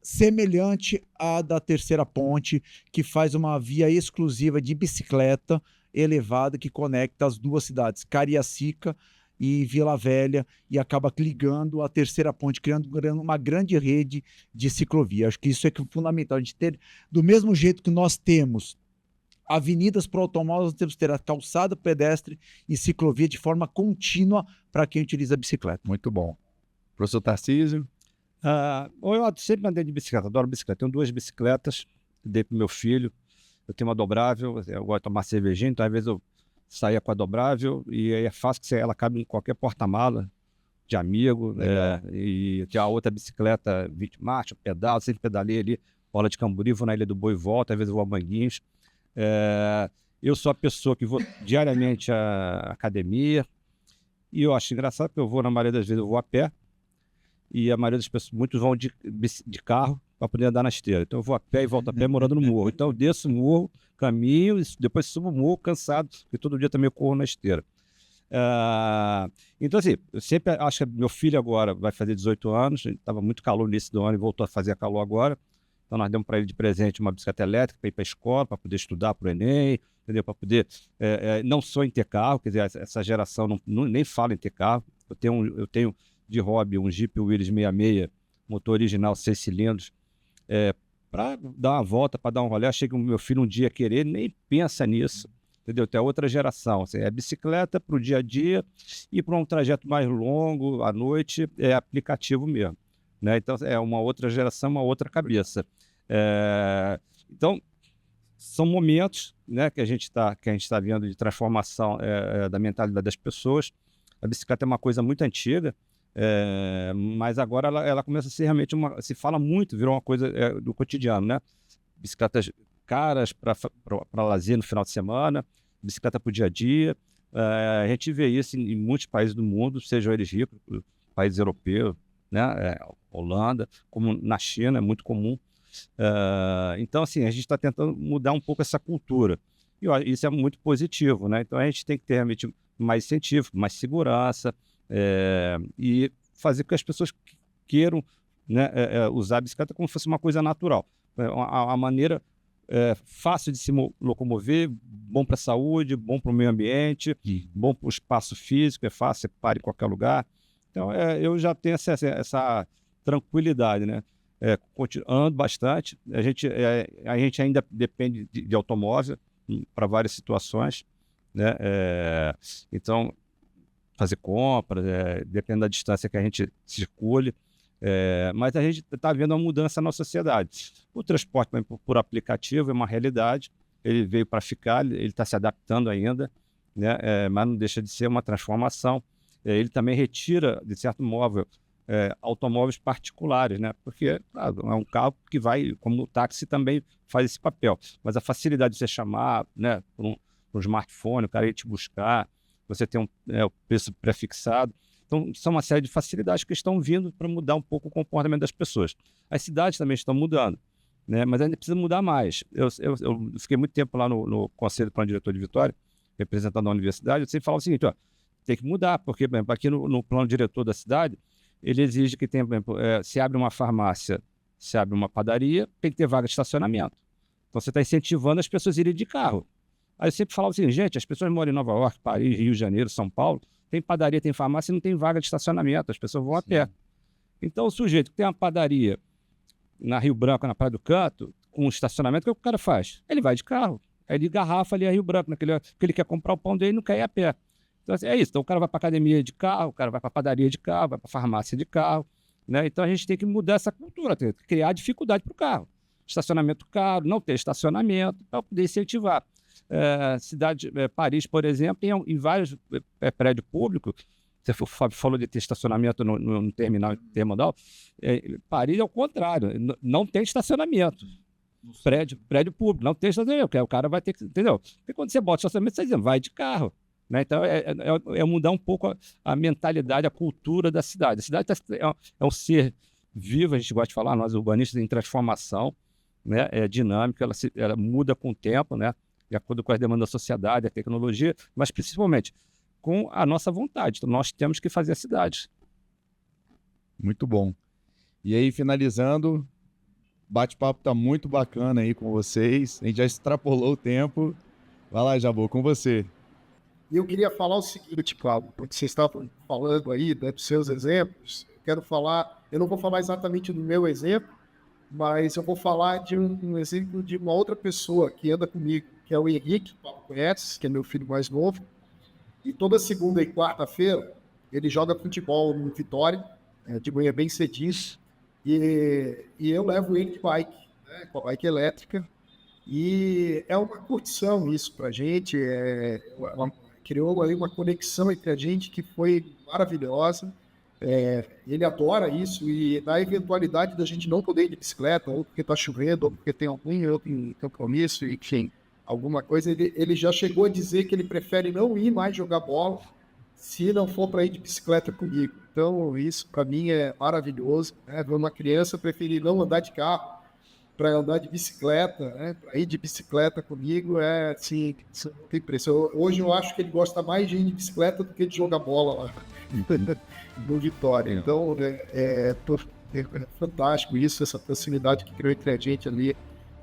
semelhante à da Terceira Ponte, que faz uma via exclusiva de bicicleta elevada que conecta as duas cidades, Cariacica e Vila Velha, e acaba ligando a Terceira Ponte, criando uma grande rede de ciclovia. Acho que isso é fundamental, a gente ter, do mesmo jeito que nós temos avenidas para automóveis, nós temos que ter a calçada pedestre e ciclovia de forma contínua para quem utiliza a bicicleta. Muito bom. Professor Tarcísio? Eu sempre andei de bicicleta, adoro bicicleta. Tenho 2 bicicletas, dei para o meu filho. Eu tenho uma dobrável, eu gosto de tomar cervejinha, então às vezes eu saía com a dobrável e aí é fácil que ela cabe em qualquer porta-mala de amigo. E tem a outra bicicleta 20 marchas, pedal, sempre pedalei ali, Bola de Camburi, vou na Ilha do Boi e volto, às vezes vou a Manguinhos. Eu sou a pessoa que vou diariamente à academia e eu acho engraçado que eu vou, na maioria das vezes, eu vou a pé e a maioria das pessoas, muitos vão de carro para poder andar na esteira. Então eu vou a pé e volto a pé morando no morro. Então eu desço o morro, caminho, depois subo o morro cansado, porque todo dia também eu corro na esteira. Então assim, eu sempre acho que meu filho agora vai fazer 18 anos, estava muito calor no início do ano e voltou a fazer calor agora. Então nós demos para ele de presente uma bicicleta elétrica para ir para a escola, para poder estudar para o Enem, entendeu? Para poder, não só em ter carro, quer dizer, essa geração nem fala em ter carro. Eu tenho de hobby um Jeep Willys 66, motor original, 6 cilindros, para dar uma volta, para dar um rolê. Achei que o meu filho um dia querer, nem pensa nisso, entendeu? Tem a outra geração, assim, é bicicleta para o dia a dia e para um trajeto mais longo, à noite, é aplicativo mesmo, né? Então é uma outra geração, uma outra cabeça. Então são momentos, né, que a gente está vendo de transformação da mentalidade das pessoas. A bicicleta é uma coisa muito antiga, mas agora ela começa a ser realmente se fala muito, virou uma coisa do cotidiano, né? Bicicletas caras para lazer no final de semana, bicicleta para o dia a dia. A gente vê isso em muitos países do mundo, sejam eles ricos, países europeus, né? Holanda, como na China, é muito comum. Então, assim, a gente está tentando mudar um pouco essa cultura. E isso é muito positivo, né? Então, a gente tem que ter realmente mais incentivo, mais segurança, e fazer com que as pessoas queiram, né, usar a bicicleta como se fosse uma coisa natural. Uma maneira fácil de se locomover, bom para a saúde, bom para o meio ambiente, bom para o espaço físico, é fácil, você para em qualquer lugar. Então, eu já tenho essa tranquilidade, né? Ando bastante. A gente ainda depende de automóvel para várias situações, né? Então, fazer compras, depende da distância que a gente circule. Mas a gente está vendo uma mudança na sociedade. O transporte por aplicativo é uma realidade, ele veio para ficar, ele está se adaptando ainda, né? Mas não deixa de ser uma transformação. Ele também retira, de certo modo, automóveis particulares, né? Porque, claro, é um carro que vai, como o táxi também faz esse papel, mas a facilidade de você chamar, né, por um smartphone, o cara ir te buscar, você tem o preço pré-fixado. Então, são uma série de facilidades que estão vindo para mudar um pouco o comportamento das pessoas. As cidades também estão mudando, né? Mas ainda precisa mudar mais. Eu fiquei muito tempo lá no Conselho do Plano Diretor de Vitória, representando a universidade, eu sempre falava o seguinte, tem que mudar, porque, por exemplo, aqui no plano diretor da cidade, ele exige que tenha, por exemplo, se abre uma farmácia, se abre uma padaria, tem que ter vaga de estacionamento. Então, você está incentivando as pessoas a irem de carro. Aí eu sempre falava assim, gente, as pessoas moram em Nova York, Paris, Rio de Janeiro, São Paulo, tem padaria, tem farmácia e não tem vaga de estacionamento, as pessoas vão a pé. Então, o sujeito que tem uma padaria na Rio Branco, na Praia do Canto, com um estacionamento, o que o cara faz? Ele vai de carro, aí ele garrafa ali a Rio Branco, porque ele quer comprar o pão dele e não quer ir a pé. Então, assim, é isso. Então, o cara vai para a academia de carro, o cara vai para a padaria de carro, vai para a farmácia de carro, né? Então, a gente tem que mudar essa cultura, tem que criar dificuldade para o carro. Estacionamento caro, não ter estacionamento, para poder incentivar. Paris, por exemplo, em vários prédios públicos, O Fábio falou de ter estacionamento no terminal. Paris é o contrário, não tem estacionamento. Prédio público, não tem estacionamento, porque o cara vai ter que, entendeu? Porque quando você bota estacionamento, você diz, vai de carro. Né? Então, é mudar um pouco a mentalidade, a cultura da cidade. A cidade é um ser vivo, a gente gosta de falar, nós urbanistas, em transformação, né? É dinâmica, ela muda com o tempo, né? De acordo com as demandas da sociedade, a tecnologia, mas principalmente com a nossa vontade. Então, nós temos que fazer a cidade. Muito bom. E aí, finalizando, o bate-papo está muito bacana aí com vocês. A gente já extrapolou o tempo. Vai lá, Jabor, com você. E eu queria falar o seguinte, Pablo, porque vocês estavam falando aí, né, dos seus exemplos. Eu não vou falar exatamente do meu exemplo, mas eu vou falar de um exemplo de uma outra pessoa que anda comigo, que é o Henrique, que o Paulo conhece, que é meu filho mais novo. E toda segunda e quarta-feira ele joga futebol no Vitória, de manhã bem cedinho, e eu levo ele de bike, né, com a bike elétrica. E é uma curtição isso pra gente, criou aí uma conexão entre a gente que foi maravilhosa. Ele adora isso, e na eventualidade da gente não poder ir de bicicleta, ou porque está chovendo, ou porque tem algum outro compromisso, enfim, alguma coisa, ele já chegou a dizer que ele prefere não ir mais jogar bola se não for para ir de bicicleta comigo. Então, isso para mim é maravilhoso, né? Ver uma criança preferir não andar de carro para andar de bicicleta, né? Para ir de bicicleta comigo assim, tem preço. Hoje eu acho que ele gosta mais de ir de bicicleta do que de jogar bola lá no Vitória. Então, é fantástico isso, essa proximidade que criou entre a gente ali.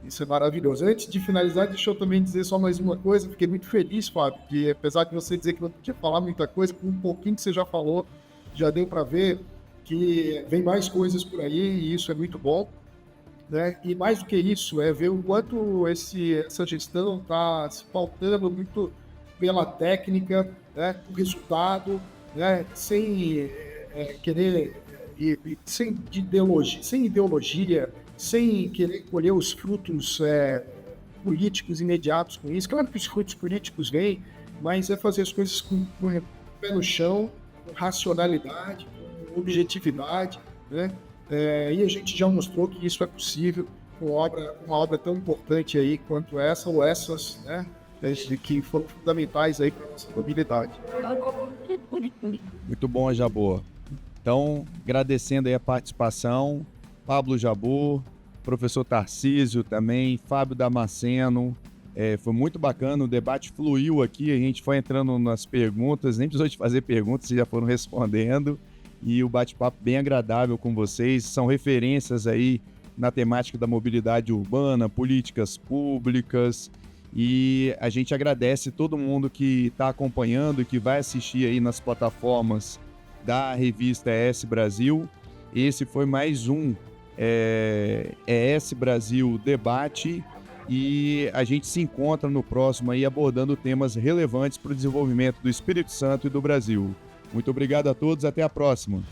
Isso é maravilhoso. Antes de finalizar, deixa eu também dizer só mais uma coisa. Fiquei muito feliz, Fábio, que apesar de você dizer que não podia falar muita coisa, com um pouquinho que você já falou, já deu para ver que vem mais coisas por aí, e isso é muito bom. Né? E mais do que isso, é ver o quanto essa gestão está se pautando muito pela técnica, né? O resultado, né? Sem querer, sem ideologia, sem querer colher os frutos políticos imediatos com isso. Claro que os frutos políticos vêm, mas é fazer as coisas com o pé no chão, com racionalidade, com objetividade, né? E a gente já mostrou que isso é possível com uma obra tão importante aí quanto essa ou essas, né, que foram fundamentais aí para a nossa mobilidade. Muito bom, Jabor. Então, agradecendo aí a participação, Pablo Jabor, professor Tarcísio também, Fábio Damasceno. Foi muito bacana, o debate fluiu aqui, a gente foi entrando nas perguntas, nem precisou de fazer perguntas, vocês já foram respondendo. E o bate-papo bem agradável com vocês, são referências aí na temática da mobilidade urbana, políticas públicas, e a gente agradece todo mundo que está acompanhando e que vai assistir aí nas plataformas da revista ES Brasil. Esse foi mais um ES Brasil Debate, e a gente se encontra no próximo aí abordando temas relevantes para o desenvolvimento do Espírito Santo e do Brasil. Muito obrigado a todos, até a próxima.